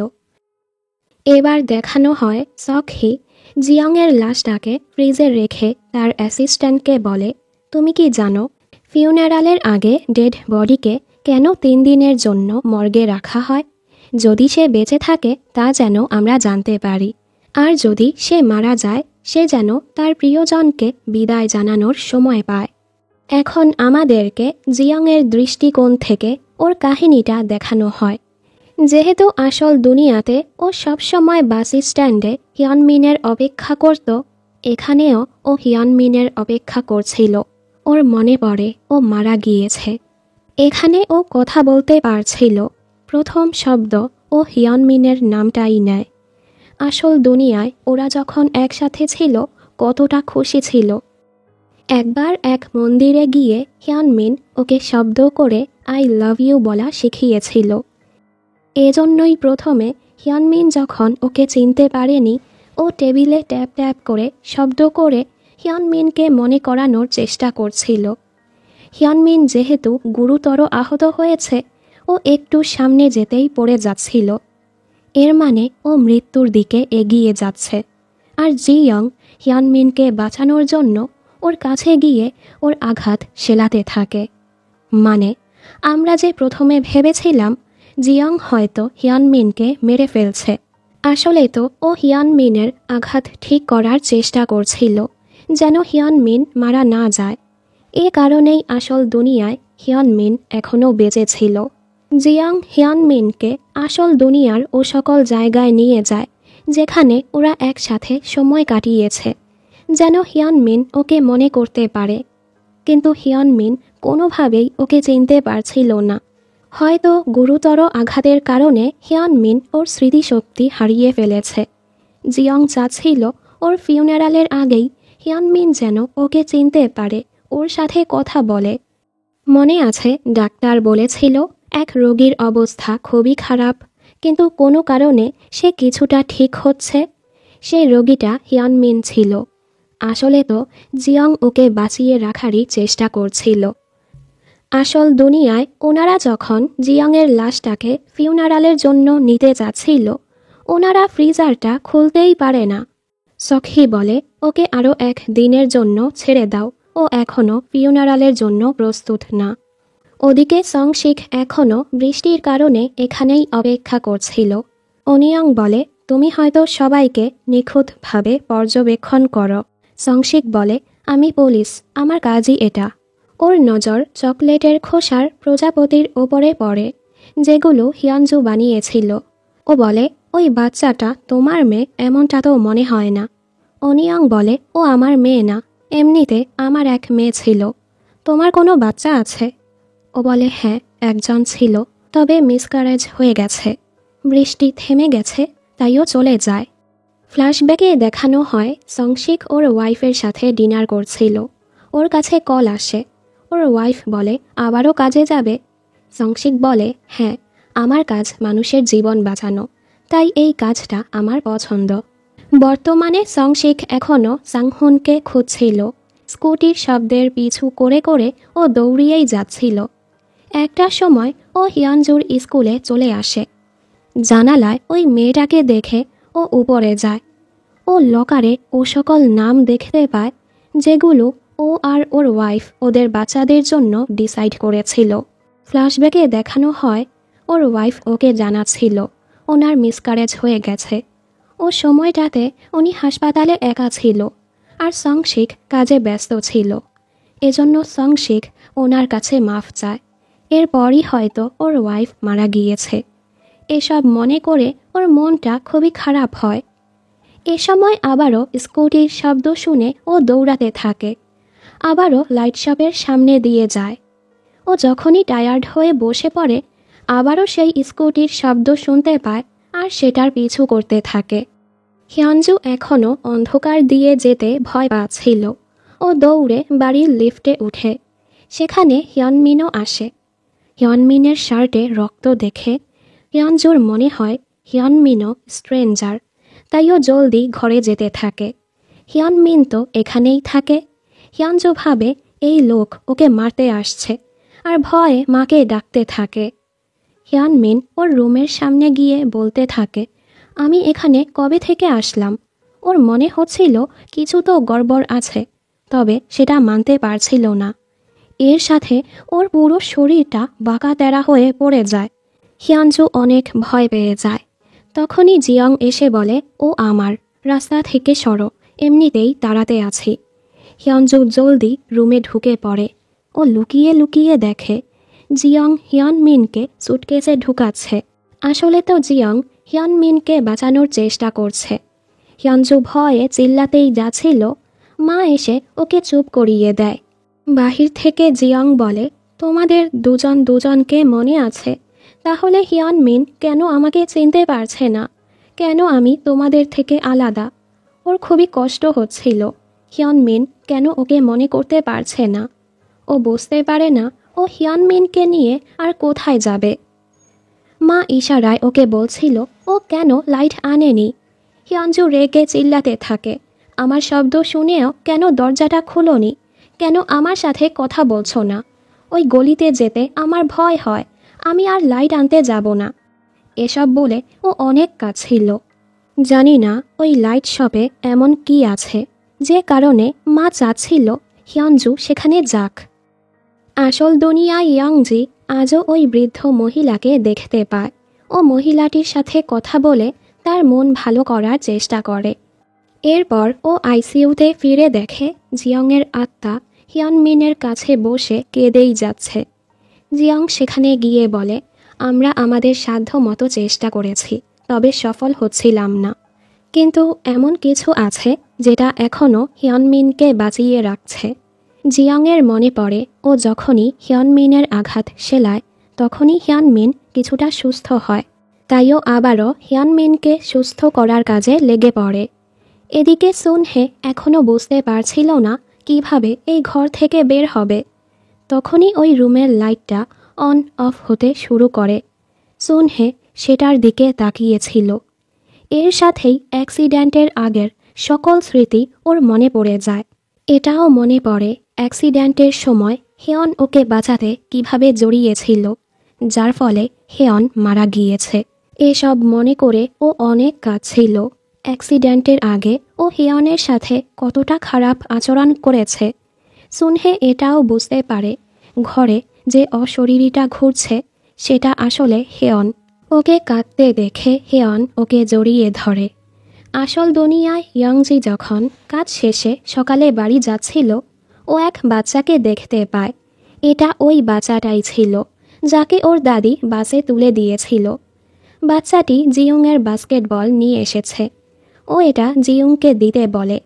S1: এবার দেখানো হয় সখি জিয়ংয়ের লাশটাকে ফ্রিজে রেখে তার অ্যাসিস্ট্যান্টকে বলে, তুমি কি জানো ফিউনারালের আগে ডেড বডিকে কেন 3 দিনের জন্য মর্গে রাখা হয়? যদি সে বেঁচে থাকে তা যেন আমরা জানতে পারি, আর যদি সে মারা যায় সে যেন তার প্রিয়জনকে বিদায় জানানোর সময় পায়। এখন আমাদেরকে জিয়ংয়ের দৃষ্টিকোণ থেকে ওর কাহিনীটা দেখানো হয়। যেহেতু আসল দুনিয়াতে ও সবসময় বাস স্ট্যান্ডে হিয়নমিনের অপেক্ষা করত, এখানেও ও হিয়নমিনের অপেক্ষা করছিল। ওর মনে পড়ে ও মারা গিয়েছে। এখানে ও কথা বলতে পারছিল। প্রথম শব্দ ও হিয়নমিনের নামটাই নেয়। আসল দুনিয়ায় ওরা যখন একসাথে ছিল কতটা খুশি ছিল। একবার এক মন্দিরে গিয়ে হিয়নমিন ওকে শব্দ করে আই লাভ ইউ বলা শিখিয়েছিল। এজন্যই প্রথমে হিয়নমিন যখন ওকে চিনতে পারেনি, ও টেবিলে ট্যাপ ট্যাপ করে শব্দ করে হিয়নমিনকে মনে করানোর চেষ্টা করছিল। হিয়নমিন যেহেতু গুরুতর আহত হয়েছে, ও একটু সামনে যেতেই পড়ে যাচ্ছিল। এর মানে ও মৃত্যুর দিকে এগিয়ে যাচ্ছে। আর জিয়ং হিয়নমিনকে বাঁচানোর জন্য ওর কাছে গিয়ে ওর আঘাত সেলাতে থাকে। মানে আমরা যে প্রথমে ভেবেছিলাম জিয়ং হয়তো হিয়নমিনকে মেরে ফেলছে, আসলে তো ও হিয়নমিনের আঘাত ঠিক করার চেষ্টা করছিল, যেন হিয়নমিন মারা না যায়। এ কারণেই আসল দুনিয়ায় হিয়নমিন এখনও বেঁচে ছিল। জিয়ং হিয়নমিনকে আসল দুনিয়ার ও সকল জায়গায় নিয়ে যায় যেখানে ওরা একসাথে সময় কাটিয়েছে, যেন হিয়নমিন ওকে মনে করতে পারে। কিন্তু হিয়নমিন কোনোভাবেই ওকে চিনতে পারছিল না। হয়তো গুরুতর আঘাতের কারণে হিয়নমিন ওর স্মৃতিশক্তি হারিয়ে ফেলেছে। জিয়ং চাচ্ছিল ওর ফিউনারালের আগেই হিয়নমিন যেন ওকে চিনতে পারে, ওর সাথে কথা বলে। মনে আছে ডাক্তার বলেছিল এক রোগীর অবস্থা খুবই খারাপ, কিন্তু কোনো কারণে সে কিছুটা ঠিক হচ্ছে। সেই রোগীটা হিয়নমিন ছিল। আসলে তো জিয়ং ওকে বাঁচিয়ে রাখারই চেষ্টা করছিল। আসল দুনিয়ায় ওনারা যখন জিয়ংয়ের লাশটাকে ফিউনারালের জন্য নিতে যাচ্ছিল, ওনারা ফ্রিজারটা খুলতেই পারে না। সখি বলে, ওকে আরও 1 দিনের জন্য ছেড়ে দাও, ও এখনও ফিউনারালের জন্য প্রস্তুত না। ওদিকে সংশিক এখনও বৃষ্টির কারণে এখানেই অপেক্ষা করছিল। অনিয়ং বলে, তুমি হয়তো সবাইকে নিখুঁতভাবে পর্যবেক্ষণ করো। সংশিক বলে, আমি পুলিশ, আমার কাজই এটা। ওর নজর চকলেটের খোসার প্রজাপতির ওপরে পড়ে, যেগুলো হিয়নজু বানিয়েছিল। ও বলে, ওই বাচ্চাটা তোমার মেয়ে এমনটা তো মনে হয় না। অনিয়ং বলে, ও আমার মেয়ে না, এমনিতে আমার এক মেয়ে ছিল, তোমার কোনো বাচ্চা আছে? ও বলে হ্যাঁ, একজন ছিল, তবে মিসক্যারেজ হয়ে গেছে। বৃষ্টি থেমে গেছে, তাইও চলে যায়। ফ্ল্যাশব্যাকে দেখানো হয় সংশিক ওর ওয়াইফের সাথে ডিনার করছিল। ওর কাছে কল আসে। ওর ওয়াইফ বলে আবারও কাজে যাবে? সংশিক বলে হ্যাঁ, আমার কাজ মানুষের জীবন বাঁচানো, তাই এই কাজটা আমার পছন্দ। বর্তমানে সংশিক এখনও সাংহুনকে খুঁজছিল। স্কুটির শব্দের পিছু করে করে ও দৌড়িয়েই যাচ্ছিল। একটা সময় ও হিয়ানজুর স্কুলে চলে আসে। জানালায় ওই মেয়েটাকে দেখে ও উপরে যায়। ও লকারে ও সকল নাম দেখতে পায় যেগুলো ও আর ওর ওয়াইফ ওদের বাচ্চাদের জন্য ডিসাইড করেছিল। ফ্ল্যাশব্যাকে দেখানো হয় ওর ওয়াইফ ওকে জানাচ্ছিল ওনার মিসক্যারেজ হয়ে গেছে। ও সময়টাতে উনি হাসপাতালে একা ছিল আর সংশিক কাজে ব্যস্ত ছিল। এজন্য সংশিক ওনার কাছে মাফ চায়। এরপরই হয়তো ওর ওয়াইফ মারা গিয়েছে। এসব মনে করে ওর মনটা খুবই খারাপ হয়। এ সময় আবারও স্কুটির শব্দ শুনে ও দৌড়াতে থাকে। আবারও লাইট শপের সামনে দিয়ে যায়। ও যখনই টায়ার্ড হয়ে বসে পড়ে আবারও সেই স্কুটির শব্দ শুনতে পায় আর সেটার পিছু করতে থাকে। হিয়ানজু এখনও অন্ধকার দিয়ে যেতে ভয় পাচ্ছিল। ও দৌড়ে বাড়ির লিফটে উঠে। সেখানে হিয়নমিনও আসে। হিয়নমিনের শার্টে রক্ত দেখে হিয়ানজুর মনে হয় হিয়নমিনও স্ট্রেঞ্জার, তাই ও জলদি ঘরে যেতে থাকে। হিয়নমিন তো এখানেই থাকে। হিয়ানজু ভাবে এই লোক ওকে মারতে আসছে আর ভয়ে মাকে ডাকতে থাকে। হিয়নমিন ওর রুমের সামনে গিয়ে বলতে থাকে আমি এখানে কবে থেকে আসলাম। ওর মনে হচ্ছিল কিছু তো গড়বড় আছে, তবে সেটা মানতে পারছিল না। এর সাথে ওর পুরো শরীরটা বাঁকা তেরা হয়ে পড়ে যায়। হিয়ানজু অনেক ভয় পেয়ে যায়। তখনই জিয়ং এসে বলে ও আমার, রাস্তা থেকে সরো, এমনিতেই তাড়াতে আছি। হিয়ানজু জলদি রুমে ঢুকে পড়ে। ও লুকিয়ে লুকিয়ে দেখে জিয়ং হিয়নমিনকে সুটকেসে ঢুকাচ্ছে। আসলে তো জিয়ং হিয়নমিনকে বাঁচানোর চেষ্টা করছে। হিয়ানজু ভয়ে চিল্লাতেই যাচ্ছিল, মা এসে ওকে চুপ করিয়ে দেয়। বাহির থেকে জিয়ং বলে তোমাদের দুজন দুজনকে মনে আছে? তাহলে হিয়নমিন কেন আমাকে চিনতে পারছে না? কেন আমি তোমাদের থেকে আলাদা? ওর খুবই কষ্ট হচ্ছিল। হিয়নমিন কেন ওকে মনে করতে পারছে না? ও বুঝতে পারে না ও হিয়নমিনকে নিয়ে আর কোথায় যাবে। মা ইশারায় ওকে বলছিল ও কেন লাইট আনেনি। হিয়নজু রেগে চিল্লাতে থাকে আমার শব্দ শুনেও কেন দরজাটা খুলোনি? কেন আমার সাথে কথা বলছো না? ওই গলিতে যেতে আমার ভয় হয়, আমি আর লাইট আনতে যাব না। এসব বলে ও অনেক কাঁদছিল। জানি না ওই লাইট শপে এমন কি আছে যে কারণে মা চাচ্ছিল হিয়নজু সেখানে যাক। আসল দুনিয়ায় ইয়ংজি আজও ওই বৃদ্ধ মহিলাকে দেখতে পায়। ও মহিলাটির সাথে কথা বলে তার মন ভালো করার চেষ্টা করে। এরপর ও আইসিইউতে ফিরে দেখে জিয়ংয়ের আত্মা হিয়নমিনের কাছে বসে কেঁদেই যাচ্ছে। জিয়ং সেখানে গিয়ে বলে আমরা আমাদের সাধ্য মতো চেষ্টা করেছি, তবে সফল হচ্ছিলাম না। কিন্তু এমন কিছু আছে যেটা এখনও হিয়নমিনকে বাঁচিয়ে রাখছে। জিয়ংয়ের মনে পড়ে ও যখনই হিয়নমিনের আঘাত সেলায় তখনই হিয়নমিন কিছুটা সুস্থ হয়। তাইও আবারও হিয়নমিনকে সুস্থ করার কাজে লেগে পড়ে। এদিকে সুনহে এখনও বুঝতে পারছিল না কিভাবে এই ঘর থেকে বের হবে। তখনই ওই রুমের লাইটটা অন অফ হতে শুরু করে। সুনহে সেটার দিকে তাকিয়েছিল। এর সাথেই অ্যাক্সিডেন্টের আগের সকল স্মৃতি ওর মনে পড়ে যায়। এটাও মনে পড়ে অ্যাক্সিডেন্টের সময় হেয়ন ওকে বাঁচাতে কিভাবে জড়িয়েছিল, যার ফলে হেয়ন মারা গিয়েছে। এসব মনে করে ও অনেক কাঁদছিল। অ্যাক্সিডেন্টের আগে ও হেয়নের সাথে কতটা খারাপ আচরণ করেছে। সুনহে এটাও বুঝতে পারে ঘরে যে অশরীরীটা ঘুরছে সেটা আসলে হেয়ন। ওকে কাঁদতে দেখে হেয়ন ওকে জড়িয়ে ধরে। আসল দুনিয়ায় ইয়ংজি যখন কাজ শেষে সকালে বাড়ি যাচ্ছিল ও এক বাচ্চাকে দেখতে পায়। এটা ওই বাচ্চাটাই ছিল যাকে ওর দাদি বাসে তুলে দিয়েছিল। বাচ্চাটি জিয়ংয়ের বাস্কেটবল নিয়ে এসেছে। ও এটা জিয়ংকে দিতে বলে।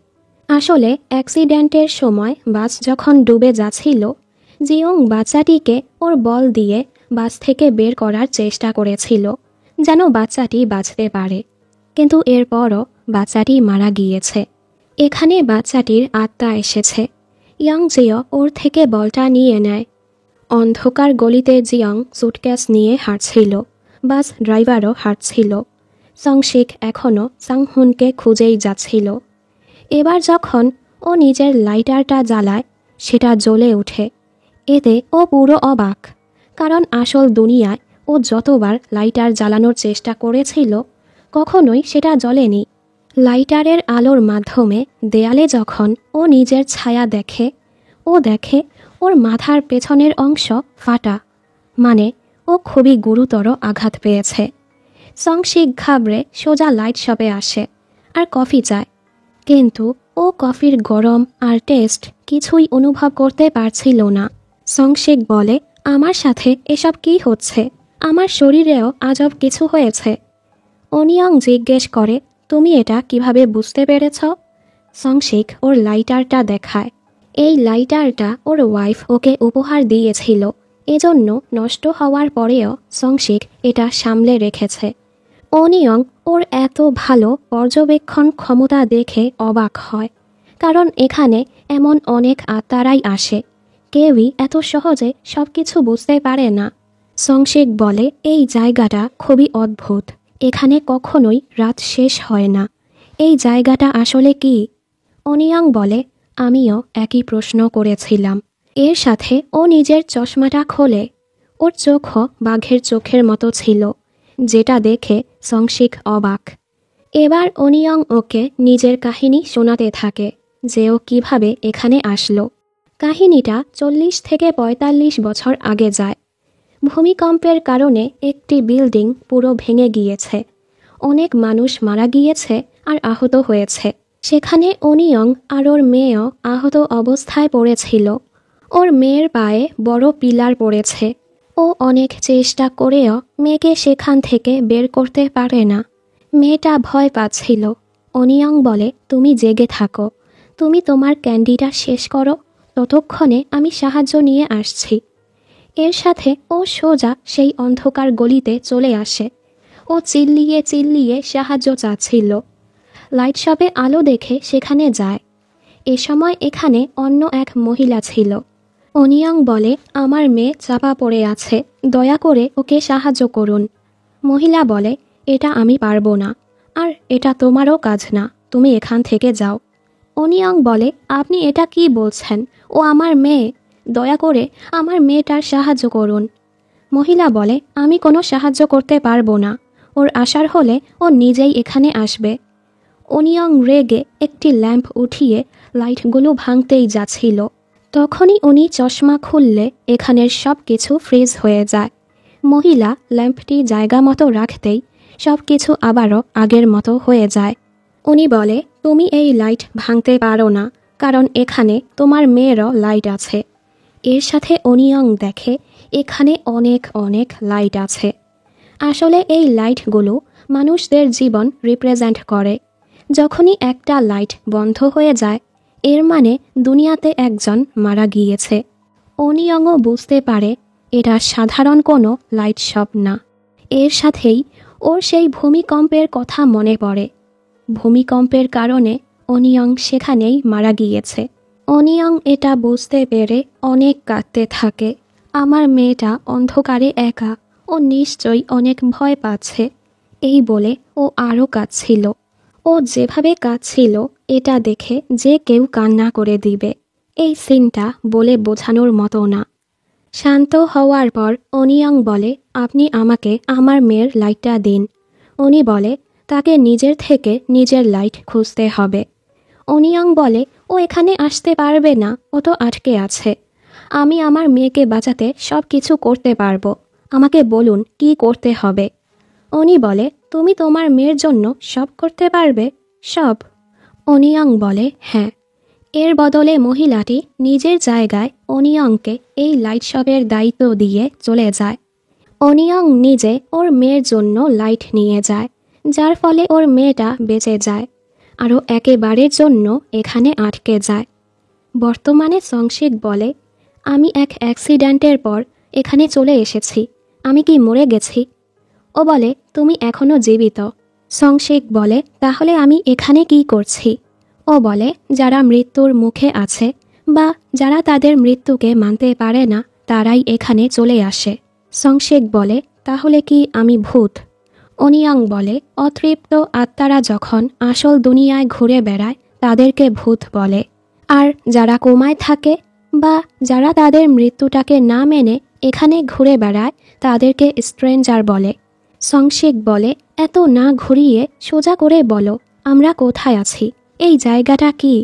S1: আসলে অ্যাক্সিডেন্টের সময় বাস যখন ডুবে যাচ্ছিল জিয়ং বাচ্চাটিকে ওর বল দিয়ে বাস থেকে বের করার চেষ্টা করেছিল, যেন বাচ্চাটি বাঁচতে পারে। কিন্তু এরপরও বাচ্চাটি মারা গিয়েছে। এখানে বাচ্চাটির আত্মা এসেছে। ইয়াং জিও ওর থেকে বলটা নিয়ে নেয়। অন্ধকার গলিতে জিয়ং সুটকেস নিয়ে হাঁটছিল। বাস ড্রাইভারও হাঁটছিল। সংশিক এখনও সাংহুনকে খুঁজেই যাচ্ছিল। এবার যখন ও নিজের লাইটারটা জ্বালায়, সেটা জ্বলে ওঠে। এতে ও পুরো অবাক, কারণ আসল দুনিয়ায় ও যতবার লাইটার জ্বালানোর চেষ্টা করেছিল, কখনোই সেটা জ্বলেনি। লাইটারের আলোর মাধ্যমে দেয়ালে যখন ও নিজের ছায়া দেখে, ও দেখে ওর মাথার পেছনের অংশ ফাটা, মানে ও খুবই গুরুতর আঘাত পেয়েছে। সংশিক ঘাবড়ে সোজা লাইট শপে আসে আর কফি চায়, কিন্তু ও কফির গরম আর টেস্ট কিছুই অনুভব করতে পারছিল না। সংশিক বলে, আমার সাথে এসব কি হচ্ছে? আমার শরীরেও আজব কিছু হয়েছে। অনিয়ং জিজ্ঞেস করে, তুমি এটা কিভাবে বুঝতে পেরেছ? সংশিক ওর লাইটারটা দেখায়। এই লাইটারটা ওর ওয়াইফ ওকে উপহার দিয়েছিল, এজন্য নষ্ট হওয়ার পরেও সংশিক এটা সামলে রেখেছে। অনিয়ং ওর এত ভালো পর্যবেক্ষণ ক্ষমতা দেখে অবাক হয়, কারণ এখানে এমন অনেক আত্মারাই আসে। কেউই এত সহজে সব কিছু বুঝতে পারে না। সংশিক বলে, এই জায়গাটা খুবই অদ্ভুত। এখানে কখনোই রাত শেষ হয় না। এই জায়গাটা আসলে কি? অনিয়ং বলে, আমিও একই প্রশ্ন করেছিলাম। এর সাথে ও নিজের চশমাটা খোলে। ওর চোখও বাঘের চোখের মতো ছিল, যেটা দেখে সংশিক অবাক। এবার অনিয়ং ওকে নিজের কাহিনী শোনাতে থাকে, যে ও কিভাবে এখানে আসলো। কাহিনীটা 40 থেকে 45 বছর আগে যায়। ভূমিকম্পের কারণে একটি বিল্ডিং পুরো ভেঙে গিয়েছে। অনেক মানুষ মারা গিয়েছে আর আহত হয়েছে। সেখানে অনিয়ং আর ওর মেয়েও আহত অবস্থায় পড়েছিল। ওর মেয়ের পায়ে বড় পিলার পড়েছে। ও অনেক চেষ্টা করেও মেয়েকে সেখান থেকে বের করতে পারে না। মেয়েটা ভয় পাচ্ছিল। অনিয়ং বলে, তুমি জেগে থাকো, তুমি তোমার ক্যান্ডিটা শেষ করো, ততক্ষণে আমি সাহায্য নিয়ে আসছি। এর সাথে ও সোজা সেই অন্ধকার গলিতে চলে আসে। ও চিল্লিয়ে চিল্লিয়ে সাহায্য চাচ্ছিল। লাইট শপে আলো দেখে সেখানে যায়। এ সময় এখানে অন্য এক মহিলা ছিল। অনিয়ং বলে, আমার মেয়ে চাপা পড়ে আছে, দয়া করে ওকে সাহায্য করুন। মহিলা বলে, এটা আমি পারবো না, আর এটা তোমারও কাজ না, তুমি এখান থেকে যাও। অনিয়ং বলে, আপনি এটা কি বলছেন? ও আমার মেয়ে, দয়া করে আমার মেয়েটার সাহায্য করুন। মহিলা বলে, আমি কোনো সাহায্য করতে পারবো না, ওর আসার হলে ও নিজেই এখানে আসবে। অনিয়ং রেগে একটি ল্যাম্প উঠিয়ে লাইটগুলো ভাঙতেই যাচ্ছিল। তখনই উনি চশমা খুললে এখানের সব কিছু ফ্রিজ হয়ে যায়। মহিলা ল্যাম্পটি জায়গা মতো রাখতেই সব কিছু আবারও আগের মতো হয়ে যায়। উনি বলে, তুমি এই লাইট ভাঙতে পারো না, কারণ এখানে তোমার মেয়েরও লাইট আছে। এর সাথে অনিয়ং দেখে এখানে অনেক অনেক লাইট আছে। আসলে এই লাইটগুলো মানুষদের জীবন রিপ্রেজেন্ট করে। যখনই একটা লাইট বন্ধ হয়ে যায়, এর মানে দুনিয়াতে একজন মারা গিয়েছে। অনিয়ংও বুঝতে পারে এটা সাধারণ কোনো লাইট শপ না। এর সাথেই ওর সেই ভূমিকম্পের কথা মনে পড়ে। ভূমিকম্পের কারণে অনিয়ং সেখানেই মারা গিয়েছে। অনিয়ং এটা বুঝতে পেরে অনেক কাঁদতে থাকে। আমার মেয়েটা অন্ধকারে একা, ও নিশ্চয়ই অনেক ভয় পাচ্ছে, এই বলে ও আরও কাঁদছিল। ও যেভাবে কাঁদছিল এটা দেখে যে কেউ কান্না করে দিবে। এই সিনটা বলে বোঝানোর মতো না। শান্ত হওয়ার পর অনিয়ং বলে, আপনি আমাকে আমার মেয়ের লাইটটা দিন। উনি বলে, তাকে নিজের থেকে নিজের লাইট খুঁজতে হবে। অনিয়ং বলে, ও এখানে আসতে পারবে না, ও তো আটকে আছে। আমি আমার মেয়েকে বাঁচাতে সব কিছু করতে পারবো, আমাকে বলুন কি করতে হবে। উনি বলে, তুমি তোমার মেয়ের জন্য সব করতে পারবে? সব? অনিয়ং বলে, হ্যাঁ। এর বদলে মহিলাটি নিজের জায়গায় অনিয়ংকে এই লাইট শপের দায়িত্ব দিয়ে চলে যায়। অনিয়ং নিজে ওর মেয়ের জন্য লাইট নিয়ে যায়, যার ফলে ওর মেয়েটা বেঁচে যায়, আরও একেবারের জন্য এখানে আটকে যায়। বর্তমানে সংশিক বলে, আমি এক অ্যাক্সিডেন্টের পর এখানে চলে এসেছি। আমি কি মরে গেছি? ও বলে, তুমি এখনও জীবিত। সংশিক বলে, তাহলে আমি এখানে কি করছি? ও বলে, যারা মৃত্যুর মুখে আছে বা যারা তাদের মৃত্যুকে মানতে পারে না তারাই এখানে চলে আসে। সংশিক বলে, তাহলে কি আমি ভূত? অনিয়ং বলে, অতৃপ্ত আত্মারা যখন আসল দুনিয়ায় ঘুরে বেড়ায় তাদেরকে ভূত বলে। আর যারা কোমায় থাকে বা যারা তাদের মৃত্যুটাকে না মেনে এখানে ঘুরে বেড়ায় তাদেরকে স্ট্রেঞ্জার বলে। সংশিক বলে, এত না ঘুরিয়ে সোজা করে বলো, আমরা কোথায় আছি? এই জায়গাটা কি?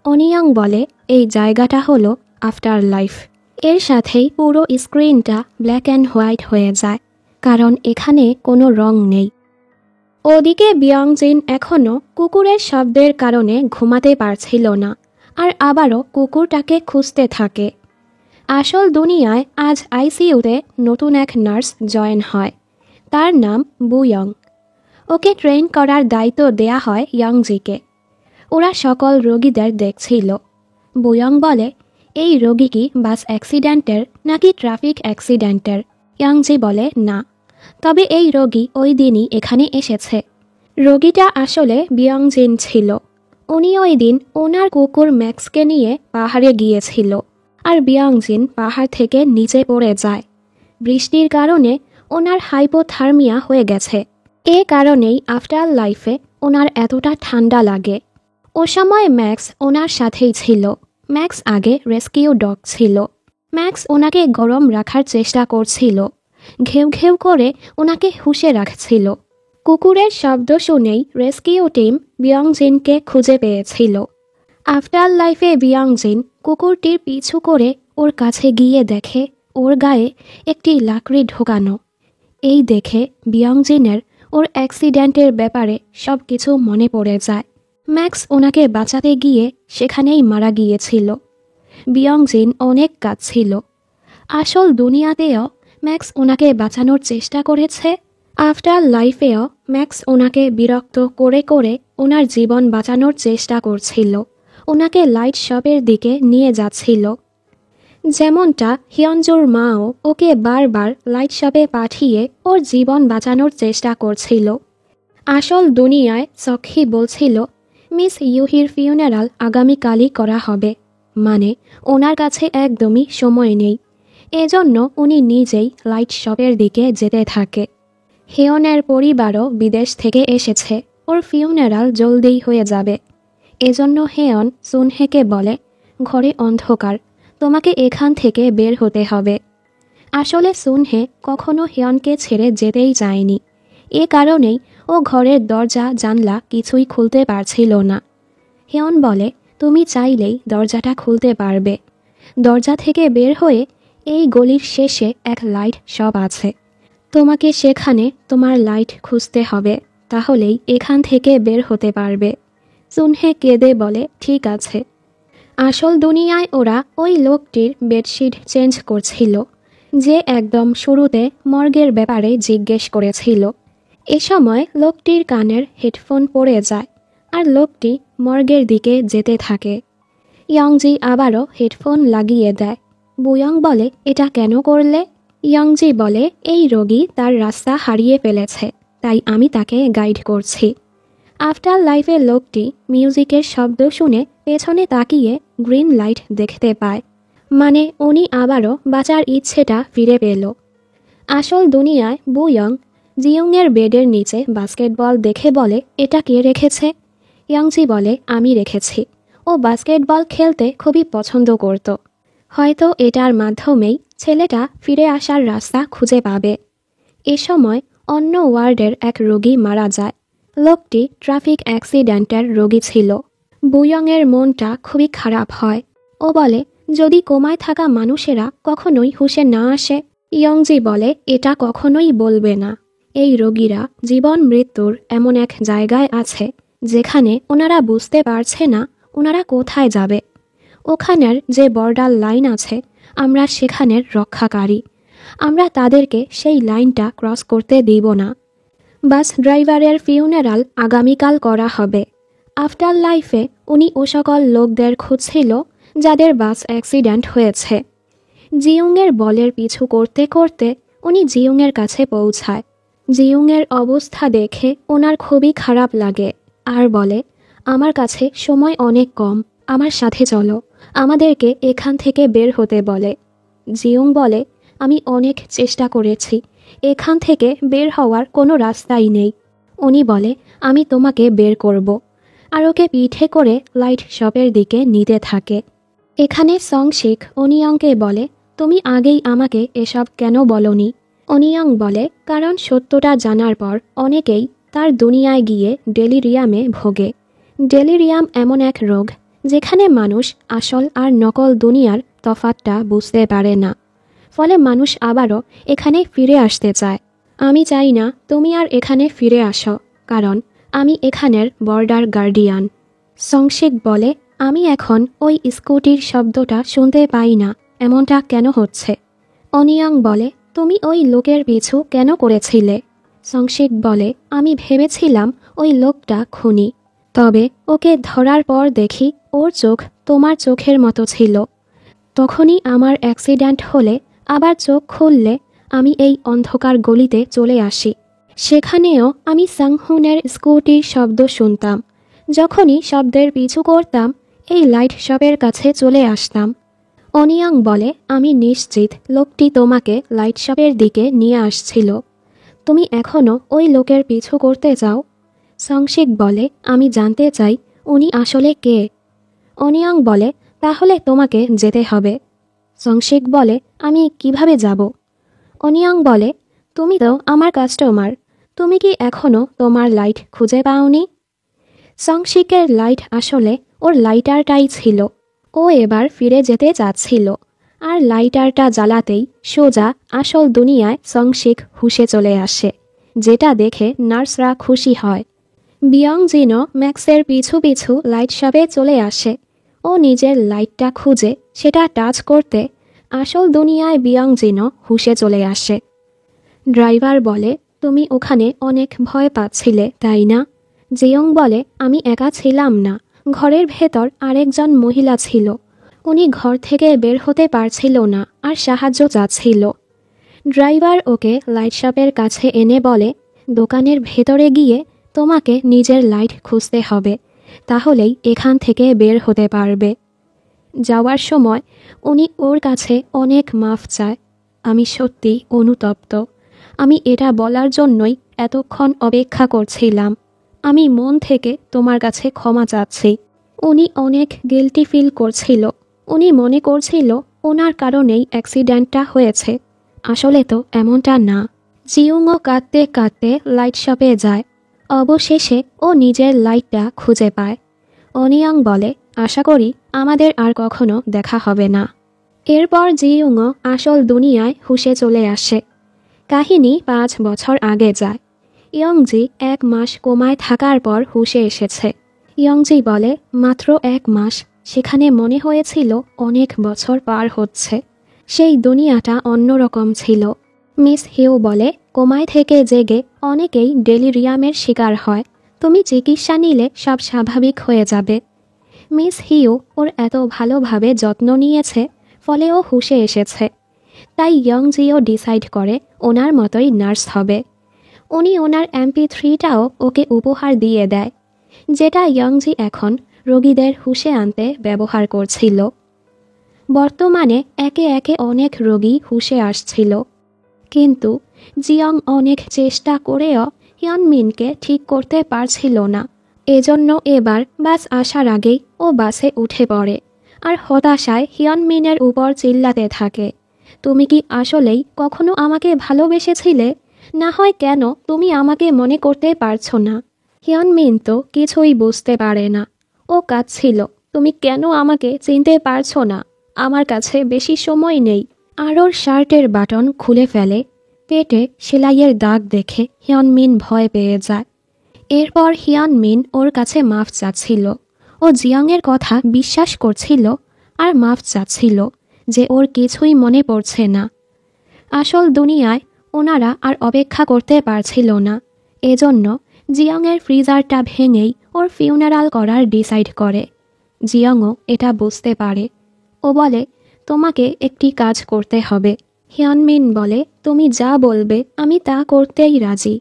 S1: অনিয়ং বলে, এই জায়গাটা হলো আফটার লাইফ। এর সাথেই পুরো স্ক্রিনটা ব্ল্যাক অ্যান্ড হোয়াইট হয়ে যায়, কারণ এখানে কোনো রং নেই। ওদিকে বিয়ংজিন এখনও কুকুরের শব্দের কারণে ঘুমাতে পারছিল না, আর আবারও কুকুরটাকে খুঁজতে থাকে। আসল দুনিয়ায় আজ আইসিইউতে নতুন এক নার্স জয়েন হয়। তার নাম বুয়ং। ওকে ট্রেন করার দায়িত্ব দেয়া হয় ইয়ংজিকে। ওরা সকল রোগীদের দেখছিল। বুয়ং বলে, এই রোগী কি বাস অ্যাক্সিডেন্টের নাকি ট্রাফিক অ্যাক্সিডেন্টের? ইয়ংজি বলে, না, তবে এই রোগী ওই দিনই এখানে এসেছে। রোগীটা আসলে বিয়ংজিন ছিল। উনি ওই দিন ওনার কুকুর ম্যাক্সকে নিয়ে পাহাড়ে গিয়েছিল, আর বিয়ংজিন পাহাড় থেকে নিচে পড়ে যায়। বৃষ্টির কারণে ওনার হাইপোথার্মিয়া হয়ে গেছে। এ কারণেই আফটার লাইফে ওনার এতটা ঠান্ডা লাগে। ও সময় ম্যাক্স ওনার সাথেই ছিল। ম্যাক্স আগে রেস্কিউ ডগ ছিল। ম্যাক্স ওনাকে গরম রাখার চেষ্টা করছিল, ঘেউ ঘেউ করে ওনাকে হুঁশে রাখছিল। কুকুরের শব্দ শুনেই রেস্কিউ টিম বিয়ংজিনকে খুঁজে পেয়েছিল। আফটার লাইফে বিয়ংজিন কুকুরটির পিছু করে ওর কাছে গিয়ে দেখে ওর গায়ে একটি লাকড়ি ঢোকানো। এই দেখে বিয়ংজিনের ওর অ্যাক্সিডেন্টের ব্যাপারে সব কিছু মনে পড়ে যায়। ম্যাক্স ওনাকে বাঁচাতে গিয়ে সেখানেই মারা গিয়েছিল। বিয়ংজিন অনেক কাঁদছিল। আসল দুনিয়াতেও ম্যাক্স ওনাকে বাঁচানোর চেষ্টা করেছে। আফটার লাইফেও ম্যাক্স ওনাকে বিরক্ত করে করে ওনার জীবন বাঁচানোর চেষ্টা করছিল। ওনাকে লাইট শপের দিকে নিয়ে যাচ্ছিল। যেমনটা হিয়নজুর মাও ওকে বারবার লাইট শপে পাঠিয়ে ওর জীবন বাঁচানোর চেষ্টা করছিল। আসল দুনিয়ায় সখী বলছিল, মিস ইউহির ফিউনারাল আগামীকালই করা হবে, মানে ওনার কাছে একদমই সময় নেই। এজন্য উনি নিজেই লাইট শপের দিকে যেতে থাকে। হেয়নের পরিবারও বিদেশ থেকে এসেছে, ওর ফিউনারাল জলদিই হয়ে যাবে। এজন্য হেয়ন সুনহেকে বলে, ঘরে অন্ধকার, তোমাকে এখান থেকে বের হতে হবে। আসলে সুনহে কখনো হেয়নকে ছেড়ে যেতেই চায়নি। এ কারণেই ও ঘরের দরজা জানলা কিছুই খুলতে পারছিল না। হেয়ন বলে, তুমি চাইলেই দরজাটা খুলতে পারবে। দরজা থেকে বের হয়ে এই গলির শেষে এক লাইট শপ আছে। তোমাকে সেখানে তোমার লাইট খুঁজতে হবে, তাহলেই এখান থেকে বের হতে পারবে। সুনহে কেঁদে বলে, ঠিক আছে। আসল দুনিয়ায় ওরা ওই লোকটির বেডশিট চেঞ্জ করছিল, যে একদম শুরুতে মর্গের ব্যাপারে জিজ্ঞেস করেছিল। এ সময় লোকটির কানের হেডফোন পড়ে যায়, আর লোকটি মর্গের দিকে যেতে থাকে। ইয়ংজি আবারও হেডফোন লাগিয়ে দেয়। বুয়ং বলে, এটা কেন করলে? ইয়ংজি বলে, এই রোগী তার রাস্তা হারিয়ে ফেলেছে, তাই আমি তাকে গাইড করছি। আফটার লাইফের লোকটি মিউজিকের শব্দ শুনে পেছনে তাকিয়ে গ্রিন লাইট দেখতে পায়, মানে উনি আবারও বাঁচার ইচ্ছেটা ফিরে পেল। আসল দুনিয়ায় বুয়ং জিয়ংয়ের বেডের নিচে বাস্কেটবল দেখে বলে, এটা কে রেখেছে? ইয়ংজি বলে, আমি রেখেছি। ও বাস্কেটবল খেলতে খুবই পছন্দ করত। হয়তো এটার মাধ্যমেই ছেলেটা ফিরে আসার রাস্তা খুঁজে পাবে। এ সময় অন্য ওয়ার্ডের এক রোগী মারা যায়। লোকটি ট্রাফিক অ্যাক্সিডেন্টের রোগী ছিল। বুয়ংয়ের মনটা খুবই খারাপ হয়। ও বলে, যদি কোমায় থাকা মানুষেরা কখনোই হুঁশে না আসে? ইয়ংজি বলে, এটা কখনোই বলবে না। এই রোগীরা জীবন মৃত্যুর এমন এক জায়গায় আছে যেখানে ওনারা বুঝতে পারছে না ওনারা কোথায় যাবে। ওখানের যে বর্ডার লাইন আছে, আমরা সেখানের রক্ষাকারী। আমরা তাদেরকে সেই লাইনটা ক্রস করতে দিব না। বাস ড্রাইভারের ফিউনারাল আগামীকাল করা হবে। আফটার লাইফে উনি ও সকল লোকদের খুঁজছিল যাদের বাস অ্যাক্সিডেন্ট হয়েছে। জিয়ংয়ের বলের পিছু করতে করতে উনি জিয়ংয়ের কাছে পৌঁছায়। জিয়ংয়ের অবস্থা দেখে ওনার খুবই খারাপ লাগে আর বলে, আমার কাছে সময় অনেক কম, আমার সাথে চলো, আমাদেরকে এখান থেকে বের হতে বলে। জিয়ং বলে, আমি অনেক চেষ্টা করেছি, এখান থেকে বের হওয়ার কোনো রাস্তাই নেই। উনি বলে, আমি তোমাকে বের করব, আর ওকে পিঠে করে লাইট শপের দিকে নিতে থাকে। এখানে সংশিক অনিয়ংকে বলে, তুমি আগেই আমাকে এসব কেন বলনি? অনিয়ং বলে, কারণ সত্যটা জানার পর অনেকেই তার দুনিয়ায় গিয়ে ডেলিরিয়ামে ভোগে। ডেলিরিয়াম এমন এক রোগ যেখানে মানুষ আসল আর নকল দুনিয়ার তফাৎটা বুঝতে পারে না, ফলে মানুষ আবারও এখানে ফিরে আসতে চায়। আমি চাই না তুমি আর এখানে ফিরে আসো, কারণ আমি এখানের বর্ডার গার্ডিয়ান। সংশিক বলে, আমি এখন ওই স্কুটির শব্দটা শুনতে পাই না, এমনটা কেন হচ্ছে? অনিয়ং বলে, তুমি ওই লোকের পিছু কেন করেছিলে? সংশিক বলে, আমি ভেবেছিলাম ওই লোকটা খুনি, তবে ওকে ধরার পর দেখি ওর চোখ তোমার চোখের মতো ছিল। তখনই আমার অ্যাক্সিডেন্ট হলে আবার চোখ খুললে আমি এই অন্ধকার গলিতে চলে আসি। সেখানেও আমি সাংহুনের স্কুটির শব্দ শুনতাম। যখনই শব্দের পিছু করতাম এই লাইট শপের কাছে চলে আসতাম। অনিয়ং বলে, আমি নিশ্চিত লোকটি তোমাকে লাইট শপের দিকে নিয়ে আসছিল। তুমি এখনও ওই লোকের পিছু করতে চাও? সংশিক বলে, আমি জানতে চাই উনি আসলে কে। অনিয়ং বলে, তাহলে তোমাকে যেতে হবে। সংশিক বলে, আমি কিভাবে যাব? অনিয়ং বলে, তুমি তো আমার কাস্টমার, তুমি কি এখনও তোমার লাইট খুঁজে পাওনি? সংশিকের লাইট আসলে ওর লাইটারটাই ছিল। ও এবার ফিরে যেতে চাচ্ছিল, আর লাইটারটা জ্বালাতেই সোজা আসল দুনিয়ায় সংশিক হুঁশে চলে আসে, যেটা দেখে নার্সরা খুশি হয়। বিয়ংজিনও ম্যাক্সের পিছু পিছু লাইট শপে চলে আসে। ও নিজের লাইটটা খুঁজে সেটা টাচ করতে আসল দুনিয়ায় বিয়ংজিনও হুঁশে চলে আসে। ড্রাইভার বলে, তুমি ওখানে অনেক ভয় পাচ্ছিলে, তাই না? জিয়ং বলে, আমি একা ছিলাম না, ঘরের ভেতর আরেকজন মহিলা ছিল। উনি ঘর থেকে বের হতে পারছিল না আর সাহায্য চাচ্ছিল। ড্রাইভার ওকে লাইট শপের কাছে এনে বলে, দোকানের ভেতরে গিয়ে তোমাকে নিজের লাইট খুঁজতে হবে, তাহলেই এখান থেকে বের হতে পারবে। যাওয়ার সময় উনি ওর কাছে অনেক মাফ চায়। আমি সত্যি অনুতপ্ত, আমি এটা বলার জন্যই এতক্ষণ অপেক্ষা করছিলাম। আমি মন থেকে তোমার কাছে ক্ষমা চাচ্ছি। উনি অনেক গিল্টি ফিল করছিল। উনি মনে করছিল ওনার কারণেই অ্যাক্সিডেন্টটা হয়েছে, আসলে তো এমনটা না। জিয়ংও কাঁদতে কাঁদতে লাইট শপে যায়। অবশেষে ও নিজের লাইটটা খুঁজে পায়। অনিয়ং বলে, আশা করি আমাদের আর কখনো দেখা হবে না। এরপর জিয়ংও আসল দুনিয়ায় হুঁশে চলে আসে। কাহিনী 5 বছর আগে যায়। ইয়ংজি 1 মাস কোমায় থাকার পর হুঁশে এসেছে। ইয়ংজি বলে, মাত্র 1 মাস, সেখানে মনে হয়েছিল অনেক বছর পার হচ্ছে। সেই দুনিয়াটা অন্যরকম ছিল। মিস হিউ বলে, কোমায় থেকে জেগে অনেকেই ডেলিরিয়ামের শিকার হয়, তুমি চিকিৎসা নিলে সব স্বাভাবিক হয়ে যাবে। মিস হিউ ওর এত ভালোভাবে যত্ন নিয়েছে, ফলে ও হুঁশে এসেছে। তাই ইয়ংজিও ডিসাইড করে ওনার মতোই নার্স হবে। উনি ওনার MP3টাও ওকে উপহার দিয়ে দেয়, যেটা ইয়ংজি এখন রোগীদের হুঁশে আনতে ব্যবহার করছিল। বর্তমানে একে একে অনেক রোগী হুঁশে আসছিল, কিন্তু জিয়ং অনেক চেষ্টা করেও হিয়নমিনকে ঠিক করতে পারছিল না। এজন্য এবার বাস আসার আগেই ও বাসে উঠে পড়ে আর হতাশায় হিয়নমিনের উপর চিল্লাতে থাকে, তুমি কি আসলেই কখনো আমাকে ভালোবেসেছিলে? না হয় কেন তুমি আমাকে মনে করতে পারছো না? হিয়নমিন তো কিছুই বুঝতে পারে না। ও কাঁদছিল, তুমি কেন আমাকে চিনতে পারছো না? আমার কাছে বেশি সময় নেই। আর ওর শার্টের বাটন খুলে ফেলে। পেটে সেলাইয়ের দাগ দেখে হিয়নমিন ভয় পেয়ে যায়। এরপর হিয়নমিন ওর কাছে মাফ চাচ্ছিল। ও জিয়ংয়ের কথা বিশ্বাস করছিল আর মাফ চাচ্ছিল যে ওর কিছুই মনে পড়ছে না। আসল দুনিয়ায় ওনারা আর অপেক্ষা করতে পারছিল না। এজন্য জিয়ংয়ের ফ্রিজারটা ভেঙেই ওর ফিউনারাল করার ডিসাইড করে। জিয়ংও এটা বুঝতে পারে। ও বলে, তোমাকে একটি কাজ করতে হবে। হিয়নমিন বলে, তুমি যা বলবে আমি তা করতেই রাজি।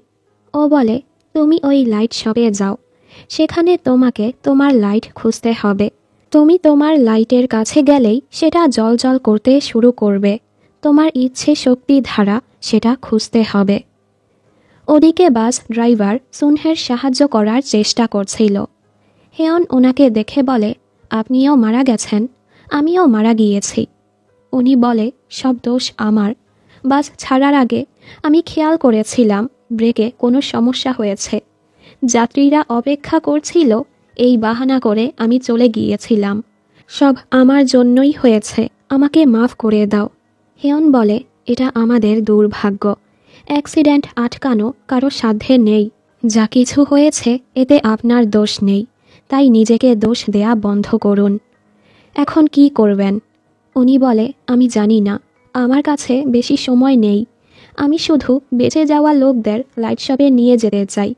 S1: ও বলে, তুমি ওই লাইট শপে যাও, সেখানে তোমাকে তোমার লাইট খুঁজতে হবে। তুমি তোমার লাইটের কাছে গেলেই সেটা জ্বলজ্বল করতে শুরু করবে। তোমার ইচ্ছে শক্তি ধারা সেটা খুঁজতে হবে। ওদিকে বাস ড্রাইভার সুনহের সাহায্য করার চেষ্টা করছিল। হেয়ন ওনাকে দেখে বলে, আপনিও মারা গেছেন, আমিও মারা গিয়েছি। উনি বলে, সব দোষ আমার। বাস ছাড়ার আগে আমি খেয়াল করেছিলাম ব্রেকে কোনো সমস্যা হয়েছে। যাত্রীরা অপেক্ষা করছিল, এই বাহানা করে আমি চলে গিয়েছিলাম। সব আমার জন্যই হয়েছে, আমাকে মাফ করে দাও। হেয়ন বলে, এটা আমাদের দুর্ভাগ্য। অ্যাক্সিডেন্ট আটকানো কারো সাধ্যে নেই। যা কিছু হয়েছে এতে আপনার দোষ নেই, তাই নিজেকে দোষ দেয়া বন্ধ করুন। এখন কি করবেন? উনি বলে, আমি জানি না, আমার কাছে বেশি সময় নেই। আমি শুধু বেঁচে যাওয়া লোকদের লাইট শপে নিয়ে যেতে চাই।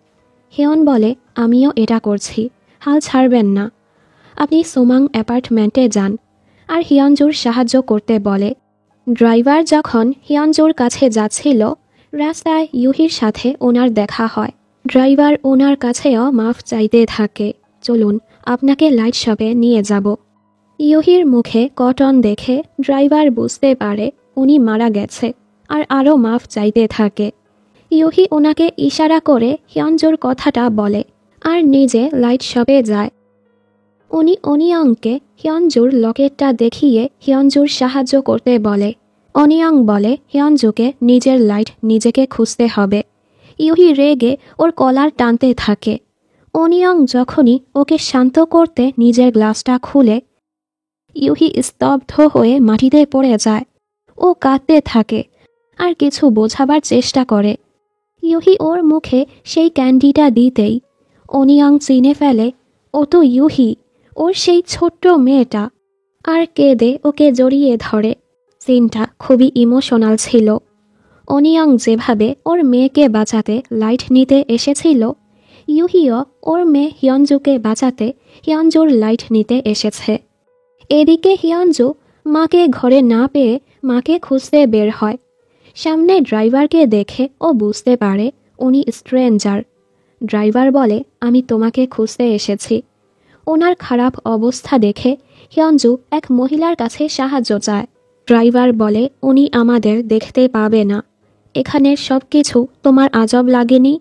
S1: হেয়ন বলে, আমিও এটা করছি, হাল ছাড়বেন না। আপনি সোমাং অ্যাপার্টমেন্টে যান আর হিয়নজুর সাহায্য করতে বলে। ড্রাইভার যখন হিয়নজুর কাছে যাচ্ছিল, রাস্তায় ইউহির সাথে ওনার দেখা হয়। ড্রাইভার ওনার কাছেও মাফ চাইতে থাকে। চলুন, আপনাকে লাইট শপে নিয়ে যাব। ইউহির মুখে কটন দেখে ড্রাইভার বুঝতে পারে উনি মারা গেছে, আর আরও মাফ চাইতে থাকে। ইউহি ওনাকে ইশারা করে হিয়নজুর কথাটা বলে আর নিজে লাইট শপে যায়। উনি অনিয়ংকে হিয়নজুর লকেটটা দেখিয়ে হিয়নজুর সাহায্য করতে বলে। অনিয়ং বলে হিয়নজুকে নিজের লাইট নিজেকে খুঁজতে হবে। ইউহি রেগে ওর কলার টানতে থাকে। অনিয়ং যখনই ওকে শান্ত করতে নিজের গ্লাসটা খুলে, ইউহি স্তব্ধ হয়ে মাটিতে পড়ে যায়। ও কাঁদতে থাকে আর কিছু বোঝাবার চেষ্টা করে। ইউহি ওর মুখে সেই ক্যান্ডিটা দিতেই অনিয়ং চিনে ফেলে ও তো ইউহি, ওর সেই ছোট্ট মেয়েটা, আর কেঁদে ওকে জড়িয়ে ধরে। সিনটা খুবই ইমোশনাল ছিল। অনিয়ং যেভাবে ওর মেয়েকে বাঁচাতে লাইট নিতে এসেছিল, ইউহিও ওর মেয়ে হিয়নজুকে বাঁচাতে হিয়নজুর লাইট নিতে এসেছে। এদিকে হিয়নজু মাকে ঘরে না পেয়ে মাকে খুঁজতে বের হয়। সামনে ড্রাইভারকে দেখে ও বুঝতে পারে উনি স্ট্রেঞ্জার। ড্রাইভার বলে, আমি তোমাকে খুঁজতে এসেছি। ওনার খারাপ অবস্থা দেখে হিয়নজু এক মহিলার কাছে সাহায্য চায়। ড্রাইভার বলে, উনি আমাদের দেখতে পাবে না। এখানের সব কিছু তোমার আজব লাগেনি?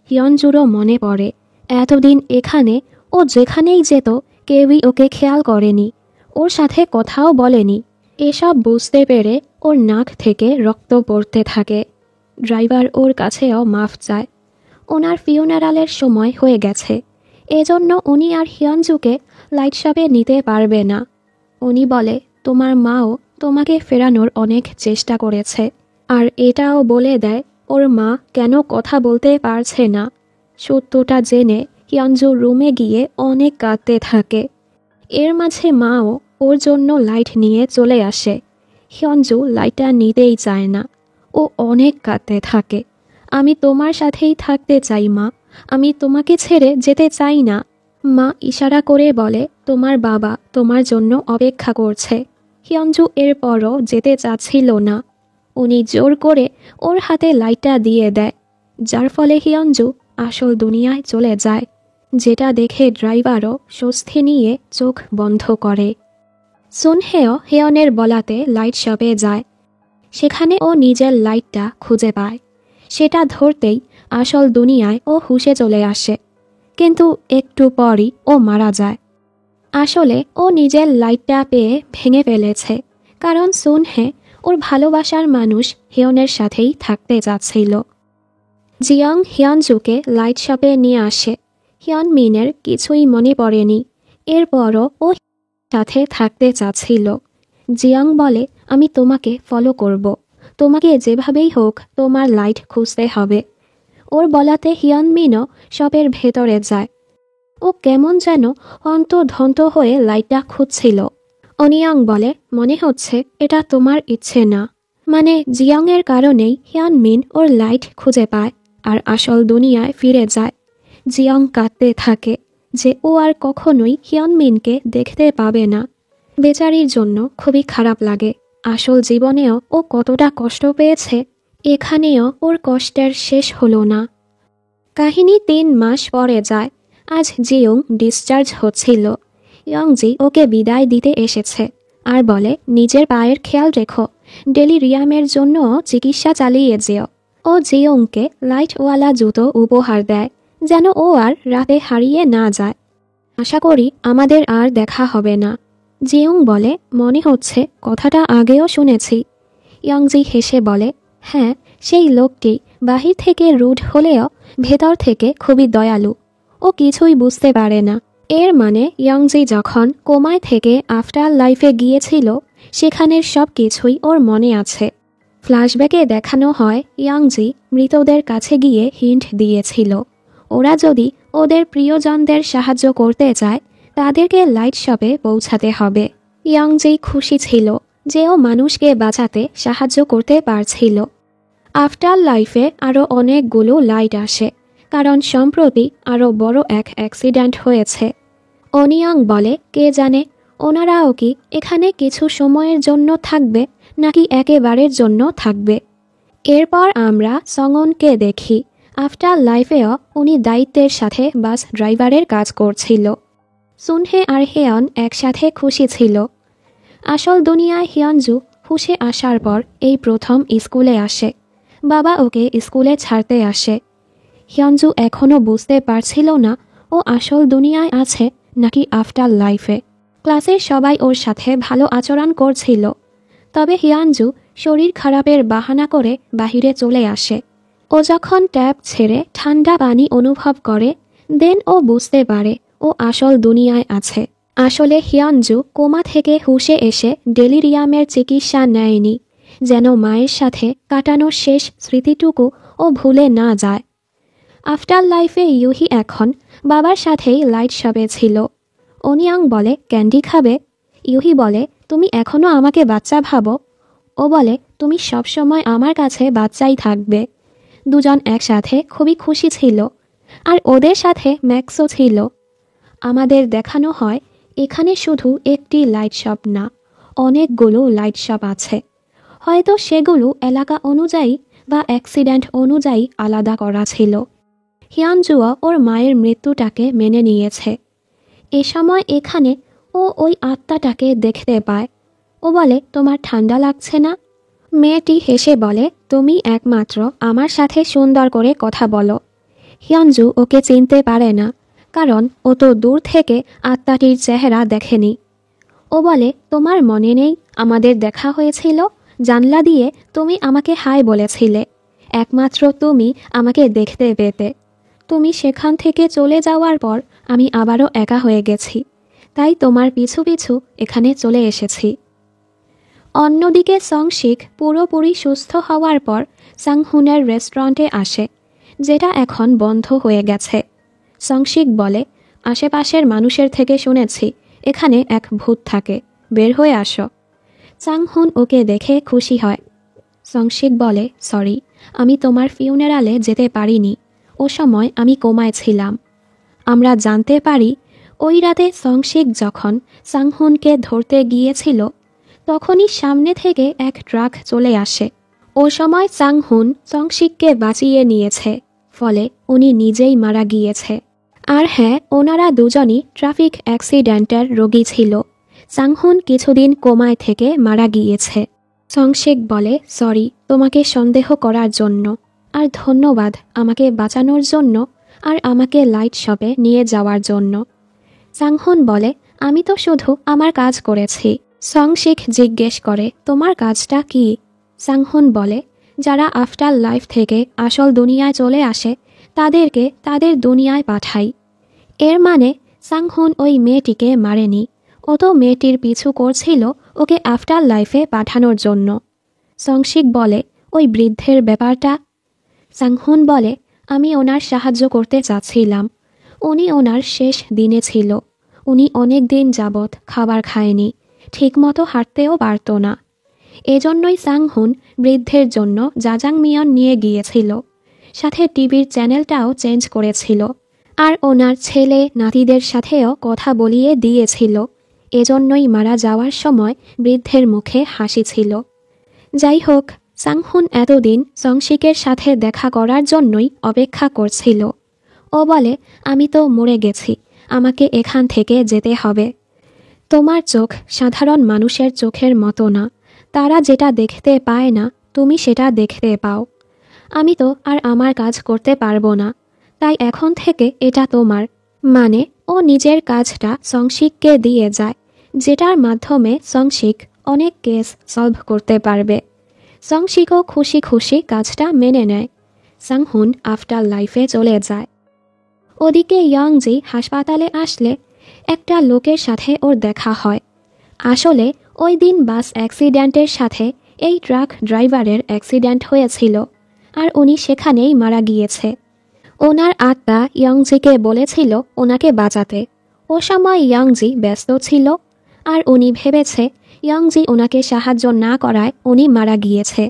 S1: হিয়নজুরও মনে পড়ে এতদিন এখানে ও যেখানেই যেত কেউই ওকে খেয়াল করেনি, ওর সাথে কথাও বলেনি। এসব বুঝতে পেরে ওর নাক থেকে রক্ত পড়তে থাকে। ড্রাইভার ওর কাছেও মাফ চায়। ওনার ফিউনারালের সময় হয়ে গেছে, এজন্য উনি আর হিয়নজুকে লাইট শপে নিতে পারবে না। উনি বলে, তোমার মাও তোমাকে ফেরানোর অনেক চেষ্টা করেছে, আর এটাও বলে দেয় ওর মা কেন কথা বলতে পারছে না। সত্যটা জেনে হিয়নজু রুমে গিয়ে অনেক কাঁদতে থাকে। এর মাঝে মাও ওর জন্য লাইট নিয়ে চলে আসে। হিয়নজু লাইটটা নিতেই চায় না, ও অনেক কাঁদতে থাকে। আমি তোমার সাথেই থাকতে চাই মা, আমি তোমাকে ছেড়ে যেতে চাই না। মা ইশারা করে বলে, তোমার বাবা তোমার জন্য অপেক্ষা করছে। হিয়নজু এরপরও যেতে চাচ্ছিল না। উনি জোর করে ওর হাতে লাইটটা দিয়ে দেয়, যার ফলে হিয়নজু আসল দুনিয়ায় চলে যায়, যেটা দেখে ড্রাইভারও স্বস্তি নিয়ে চোখ বন্ধ করে। সুনহেও হেয়নের বলাতে লাইট শপে যায়। সেখানে ও নিজের লাইটটা খুঁজে পায়। সেটা ধরতেই আসল দুনিয়ায় ও হুঁশে চলে আসে, কিন্তু একটু পরই ও মারা যায়। আসলে ও নিজের লাইটটা পেয়ে ভেঙে ফেলেছে, কারণ সুনহে ওর ভালোবাসার মানুষ হিয়নের সাথেই থাকতে চাচ্ছিল। জিয়ং হিয়নজুকে লাইট শপে নিয়ে আসে। হিয়নমিনের কিছুই মনে পড়েনি, এরপরও ও সাথে থাকতে চাচ্ছিল। জিয়ং বলে, আমি তোমাকে ফলো করব, তোমাকে যেভাবেই হোক তোমার লাইট খুঁজতে হবে। ওর বলাতে হিয়নমিনও শপের ভেতরে যায়। ও কেমন যেন হন্তধন্ত হয়ে লাইটটা খুঁজছিল। অনিয়ং বলে, মনে হচ্ছে এটা তোমার ইচ্ছে না। মানে জিয়ংয়ের কারণেই হিয়নমিন ওর লাইট খুঁজে পায় আর আসল দুনিয়ায় ফিরে যায়। জিয়ং কাঁদতে থাকে যে ও আর কখনোই হিয়নমিনকে দেখতে পাবে না। বেচারির জন্য খুবই খারাপ লাগে। আসল জীবনেও ও কতটা কষ্ট পেয়েছে, এখানেও ওর কষ্টের শেষ হলো না। কাহিনী 3 মাস পরে যায়। আজ জিয়ং ডিসচার্জ হচ্ছিল। ইয়ংজি ওকে বিদায় দিতে এসেছে আর বলে, নিজের পায়ের খেয়াল রেখো, ডেলিরিয়ামের জন্য চিকিৎসা চালিয়ে যেও। ও জিয়ংকে লাইটওয়ালা জুতো উপহার দেয়, যেন ও আর রাতে হারিয়ে না যায়। আশা করি আমাদের আর দেখা হবে না। জিয়ং বলে, মনে হচ্ছে কথাটা আগেও শুনেছি। ইয়ংজি হেসে বলে, হ্যাঁ, সেই লোকটি বাহির থেকে রুড হলেও ভেতর থেকে খুবই দয়ালু। ও কিছুই বুঝতে পারে না। এর মানে ইয়ংজি যখন কোমায় থেকে আফটার লাইফে গিয়েছিল, সেখানের সব কিছুই ওর মনে আছে। ফ্ল্যাশব্যাকে দেখানো হয় ইয়ংজি মৃতদের কাছে গিয়ে হিন্ট দিয়েছিল, ওরা যদি ওদের প্রিয়জনদের সাহায্য করতে চায়, তাদেরকে লাইট শপে পৌঁছাতে হবে। ইয়ংজি খুশি ছিল যে ও মানুষকে বাঁচাতে সাহায্য করতে পারছিল। আফটার লাইফে আরও অনেকগুলো লাইট আসে, কারণ সম্প্রতি আরও বড় এক অ্যাক্সিডেন্ট হয়েছে। অনিয়ং বলে, কে জানে ওনারাও কি এখানে কিছু সময়ের জন্য থাকবে নাকি একেবারের জন্য থাকবে। এরপর আমরা সঙনকে দেখি। আফটার লাইফেও উনি দায়িত্বের সাথে বাস ড্রাইভারের কাজ করছিল। সুনহে আর হেয়ন একসাথে খুশি ছিল। আসল দুনিয়ায় হিয়নজু হুশে আসার পর এই প্রথম স্কুলে আসে। বাবা ওকে স্কুলে ছাড়তে আসে। হিয়নজু এখনও বুঝতে পারছিল না ও আসল দুনিয়ায় আছে নাকি আফটার লাইফে। ক্লাসের সবাই ওর সাথে ভালো আচরণ করছিল, তবে হিয়নজু শরীর খারাপের বাহানা করে বাহিরে চলে আসে। ও যখন ট্যাপ ছেড়ে ঠান্ডা পানি অনুভব করে, দেন ও বুঝতে পারে ও আসল দুনিয়ায় আছে। আসলে হিয়নজু কোমা থেকে হুশে এসে ডেলিরিয়ামের চিকিৎসা নেয়নি, যেন মায়ের সাথে কাটানোর শেষ স্মৃতিটুকু ও ভুলে না যায়। আফটার লাইফে ইউহি এখন বাবার সাথেই লাইট শপে ছিল। অনিয়ং বলে, ক্যান্ডি খাবে? ইউহি বলে, তুমি এখনও আমাকে বাচ্চা ভাবো? ও বলে, তুমি সবসময় আমার কাছে বাচ্চাই থাকবে। দুজন একসাথে খুবই খুশি ছিল, আর ওদের সাথে ম্যাক্সও ছিল। আমাদের দেখানো হয় এখানে শুধু একটি লাইট শপ না, অনেকগুলো লাইট শপ আছে। হয়তো সেগুলো এলাকা অনুযায়ী বা অ্যাক্সিডেন্ট অনুযায়ী আলাদা করা ছিল। হিয়নজুও ওর মায়ের মৃত্যুটাকে মেনে নিয়েছে। এ সময় এখানে ও ওই আত্মাটাকে দেখতে পায়। ও বলে, তোমার ঠান্ডা লাগছে না? মেয়েটি হেসে বলে, তুমি একমাত্র আমার সাথে সুন্দর করে কথা বলো। হিয়নজু ওকে চিনতে পারে না, কারণ ও তো দূর থেকে আত্মাটির চেহারা দেখেনি। ও বলে, তোমার মনে নেই আমাদের দেখা হয়েছিল? জানলা দিয়ে তুমি আমাকে হাই বলেছিলে। একমাত্র তুমি আমাকে দেখতে পেতে। তুমি সেখান থেকে চলে যাওয়ার পর আমি আবারও একা হয়ে গেছি, তাই তোমার পিছু পিছু এখানে চলে এসেছি। অন্যদিকে সংশিক পুরোপুরি সুস্থ হওয়ার পর সাংহুনের রেস্টুরেন্টে আসে, যেটা এখন বন্ধ হয়ে গেছে। সংশিক বলে, আশেপাশের মানুষের থেকে শুনেছি এখানে এক ভূত থাকে, বের হয়ে আসো। সাংহুন ওকে দেখে খুশি হয়। সংশিক বলে, সরি, আমি তোমার ফিউনারালে যেতে পারিনি, ও সময় আমি কোমায় ছিলাম। আমরা জানতে পারি ওই রাতে সংশিক যখন সাংহুনকে ধরতে গিয়েছিল, তখনই সামনে থেকে এক ট্রাক চলে আসে। ও সময় সাংহুন সংশিককে বাঁচিয়ে নিয়েছে, ফলে উনি নিজেই মারা গিয়েছে। আর হ্যাঁ, ওনারা দুজনই ট্রাফিক অ্যাক্সিডেন্টের রোগী ছিল। সাংহুন কিছুদিন কোমায় থেকে মারা গিয়েছে। সংশিক বলে, সরি তোমাকে সন্দেহ করার জন্য, আর ধন্যবাদ আমাকে বাঁচানোর জন্য আর আমাকে লাইট শপে নিয়ে যাওয়ার জন্য। সাংহুন বলে, আমি তো শুধু আমার কাজ করেছি। সংশিক জিজ্ঞেস করে, তোমার কাজটা কি? সাংহুন বলে, যারা আফটার লাইফ থেকে আসল দুনিয়ায় চলে আসে তাদেরকে তাদের দুনিয়ায় পাঠাই। এর মানে সাংহুন ওই মেয়েটিকে মারেনি, ও তো মেয়েটির পিছু করছিল ওকে আফটার লাইফে পাঠানোর জন্য। সংশিক বলে, ওই বৃদ্ধের ব্যাপারটা? সাংহুন বলে, আমি ওনার সাহায্য করতে চাচ্ছিলাম। উনি ওনার শেষ দিনে ছিল। উনি অনেক দিন যাবৎ খাবার খায়নি, ঠিকমতো হাঁটতেও পারত না। এজন্যই সাংহুন বৃদ্ধের জন্য জাজাংমিয়ন নিয়ে গিয়েছিল, সাথে টিভির চ্যানেলটাও চেঞ্জ করেছিল, আর ওনার ছেলে নাতিদের সাথেও কথা বলিয়ে দিয়েছিল। এজন্যই মারা যাওয়ার সময় বৃদ্ধের মুখে হাসি ছিল। যাই হোক, সাংহুন এতদিন সংশিকের সাথে দেখা করার জন্যই অপেক্ষা করছিল। ও বলে, আমি তো মরে গেছি, আমাকে এখান থেকে যেতে হবে। তোমার চোখ সাধারণ মানুষের চোখের মতো না, তারা যেটা দেখতে পায় না তুমি সেটা দেখতে পাও। আমি তো আর আমার কাজ করতে পারবো না, তাই এখন থেকে এটা তোমার। মানে ও নিজের কাজটা সংশিককে দিয়ে যায়, যেটার মাধ্যমে সংশিক অনেক কেস সলভ করতে পারবে। সংশিকও খুশি খুশি কাজটা মেনে নেয়। সাংহুন আফটার লাইফে চলে যায়। ওদিকে ইয়ংজি হাসপাতালে আসলে একটা লোকের সাথে ওর দেখা হয়। আসলে ওই দিন বাস অ্যাক্সিডেন্টের সাথে এই ট্রাক ড্রাইভারের অ্যাক্সিডেন্ট হয়েছিল, আর উনি সেখানেই মারা গিয়েছে। ওনার আত্মা ইয়ংজিকে বলেছিল ওনাকে বাঁচাতে। ও সময় ইয়ংজি ব্যস্ত ছিল, আর উনি ভেবেছে ইয়ংজি ওনাকে সাহায্য না করায় উনি মারা গিয়েছে।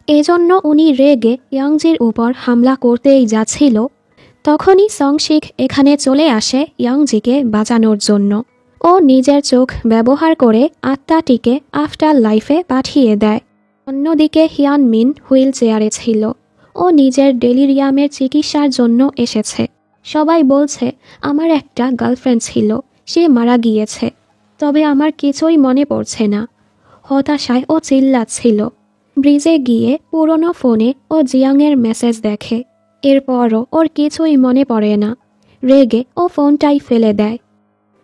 S1: এজন্য উনি রেগে ইয়ংজির উপর হামলা করতেই যাচ্ছিল। তখনই সংশিক এখানে চলে আসে ইয়ংজিকে বাঁচানোর জন্য। ও নিজের চোখ ব্যবহার করে আত্মাটিকে আফটার লাইফে পাঠিয়ে দেয়। অন্যদিকে হিয়ানমিন হুইল চেয়ারে ছিল। ও নিজের ডেলিরিয়ামের চিকিৎসার জন্য এসেছে। সবাই বলছে আমার একটা গার্লফ্রেন্ড ছিল, সে মারা গিয়েছে, তবে আমার কিছুই মনে পড়ছে না। হতাশায় ও চিল্লাচ্ছিল। ব্রিজে গিয়ে পুরনো ফোনে ও জিয়াংয়ের মেসেজ দেখে। এরপরও ওর কিছুই মনে পড়ে না। রেগে ও ফোনটাই ফেলে দেয়।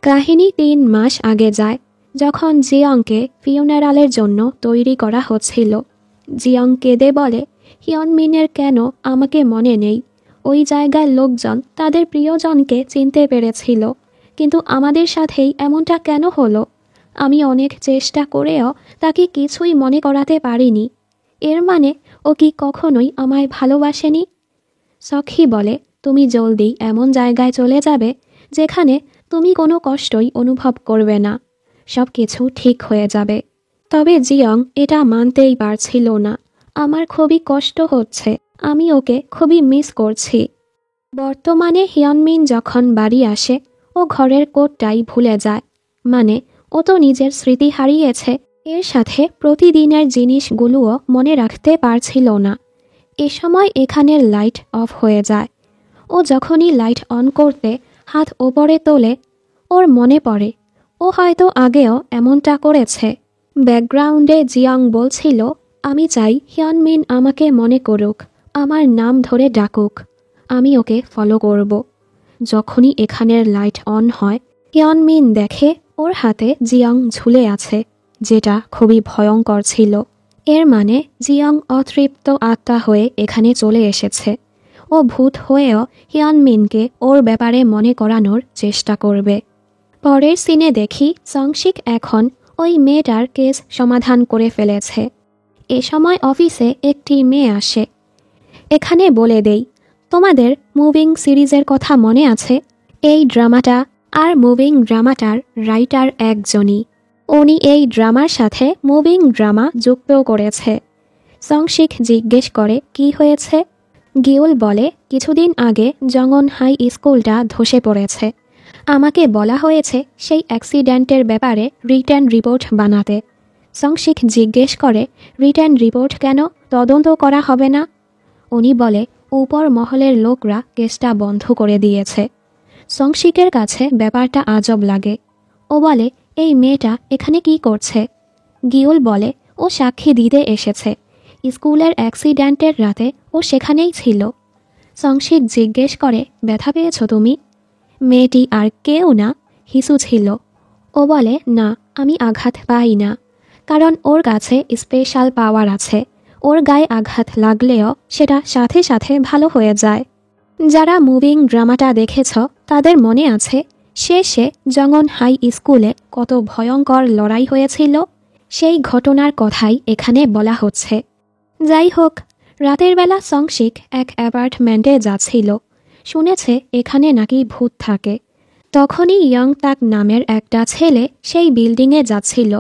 S1: কাহিনী 3 মাস আগে যায়, যখন জিয়ংকে ফিউনারালের জন্য তৈরি করা হচ্ছিল। জিয়ং কেঁদে বলে, হিয়নমিনের কেন আমাকে মনে নেই? ওই জায়গার লোকজন তাদের প্রিয়জনকে চিনতে পেরেছিল, কিন্তু আমাদের সাথেই এমনটা কেন হলো? আমি অনেক চেষ্টা করেও তাকে কিছুই মনে করাতে পারিনি। এর মানে ও কি কখনোই আমায় ভালোবাসেনি? সখী বলে, তুমি জলদি এমন জায়গায় চলে যাবে যেখানে তুমি কোনো কষ্টই অনুভব করবে না, সব কিছু ঠিক হয়ে যাবে। তবে জিয়ং এটা মানতেই পারছিল না। আমার খুবই কষ্ট হচ্ছে, আমি ওকে খুবই মিস করছি। বর্তমানে হিয়নমিন যখন বাড়ি আসে, ও ঘরের কোডটাই ভুলে যায়। মানে ও তো নিজের স্মৃতি হারিয়েছে, এর সাথে প্রতিদিনের জিনিসগুলোও মনে রাখতে পারছিল না। এ সময় এখানের লাইট অফ হয়ে যায়। ও যখনই লাইট অন করতে হাত ওপরে তোলে, ওর মনে পড়ে ও হয়তো আগেও এমনটা করেছে। ব্যাকগ্রাউন্ডে জিয়ং বলছিল, আমি চাই হিয়নমিন আমাকে মনে করুক, আমার নাম ধরে ডাকুক, আমি ওকে ফলো করব। যখনই এখানের লাইট অন হয়, হিয়নমিন দেখে ওর হাতে জিয়ং ঝুলে আছে, যেটা খুবই ভয়ঙ্কর ছিল। এর মানে জিয়ং অতৃপ্ত আত্মা হয়ে এখানে চলে এসেছে। ও ভূত হয়েও হিয়নমিনকে ওর ব্যাপারে মনে করানোর চেষ্টা করবে। পরের সিনে দেখি সংশিক এখন ওই মেয়েটার কেস সমাধান করে ফেলেছে। এ সময় অফিসে একটি মেয়ে আসে। এখানে বলে দেই, তোমাদের মুভিং সিরিজের কথা মনে আছে? এই ড্রামাটা আর মুভিং ড্রামাটার রাইটার একজনই। উনি এই ড্রামার সাথে মুভিং ড্রামা যুক্ত করেছে। সংশিক জিজ্ঞেস করে কি হয়েছে। গিউল বলে, কিছুদিন আগে জঙ্গন হাই স্কুলটা ধসে পড়েছে। আমাকে বলা হয়েছে সেই অ্যাক্সিডেন্টের ব্যাপারে রিটার্ন রিপোর্ট বানাতে। সংশিক জিজ্ঞেস করে, রিটার্ন রিপোর্ট কেন? তদন্ত করা হবে না? উনি বলে, উপর মহলের লোকরা কেসটা বন্ধ করে দিয়েছে। সংশিকের কাছে ব্যাপারটা আজব লাগে। ও বলে, এই মেয়েটা এখানে কি করছে? গিউল বলে, ও সাক্ষী দিতে এসেছে। স্কুলের অ্যাক্সিডেন্টের রাতে ও সেখানেই ছিল। সংশিক জিজ্ঞেস করে, ব্যথা পেয়েছ তুমি? মেয়েটি আর কেউ না, হিসু ছিল। ও বলে, না, আমি আঘাত পাই না, কারণ ওর কাছে স্পেশাল পাওয়ার আছে। ওর গায়ে আঘাত লাগলেও সেটা সাথে সাথে ভালো হয়ে যায়। যারা মুভিং ড্রামাটা দেখেছ তাদের মনে আছে শেষে জঙ্গন হাই স্কুলে কত ভয়ঙ্কর লড়াই হয়েছিল। সেই ঘটনার কথাই এখানে বলা হচ্ছে। যাই হোক, রাতের বেলা সংশিক এক অ্যাপার্টমেন্টে যাচ্ছিল। শুনেছে এখানে নাকি ভূত থাকে। তখনই ইয়ং তাক নামের একটা ছেলে সেই বিল্ডিংয়ে যাচ্ছিল।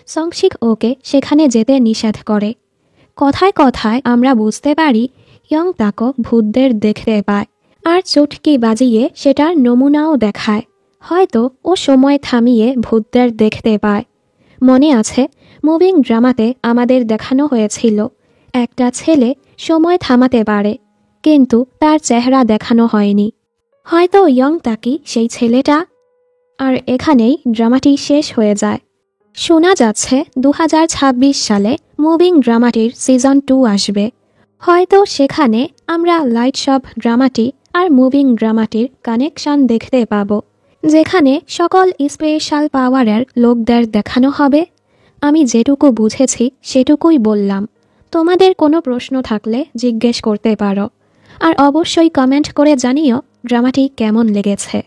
S1: সংশিক ওকে সেখানে যেতে নিষেধ করে। কথায় কথায় আমরা বুঝতে পারি ইয়ং তাকও ভূতদের দেখতে পায়, আর চুটকি বাজিয়ে সেটার নমুনাও দেখায়। হয়তো ও সময় থামিয়ে ভূতদের দেখতে পায়। মনে আছে, মুভিং ড্রামাতে আমাদের দেখানো হয়েছিল একটা ছেলে সময় থামাতে পারে, কিন্তু তার চেহারা দেখানো হয়নি। হয়তো ইয়ং তাকি সেই ছেলেটা। আর এখানেই ড্রামাটি শেষ হয়ে যায়। শোনা যাচ্ছে 2026 সালে মুভিং ড্রামাটির সিজন 2 আসবে। হয়তো সেখানে আমরা লাইট শপ ড্রামাটি আর মুভিং ড্রামাটির কানেকশন দেখতে পাব, যেখানে সকল স্পেশাল পাওয়ারের লোকদের দেখানো হবে। আমি যেটুকু বুঝেছি সেটুকুই বললাম। তোমাদের কোনো প্রশ্ন থাকলে জিজ্ঞেস করতে পারো, আর অবশ্যই কমেন্ট করে জানিও ড্রামাটি কেমন লেগেছে।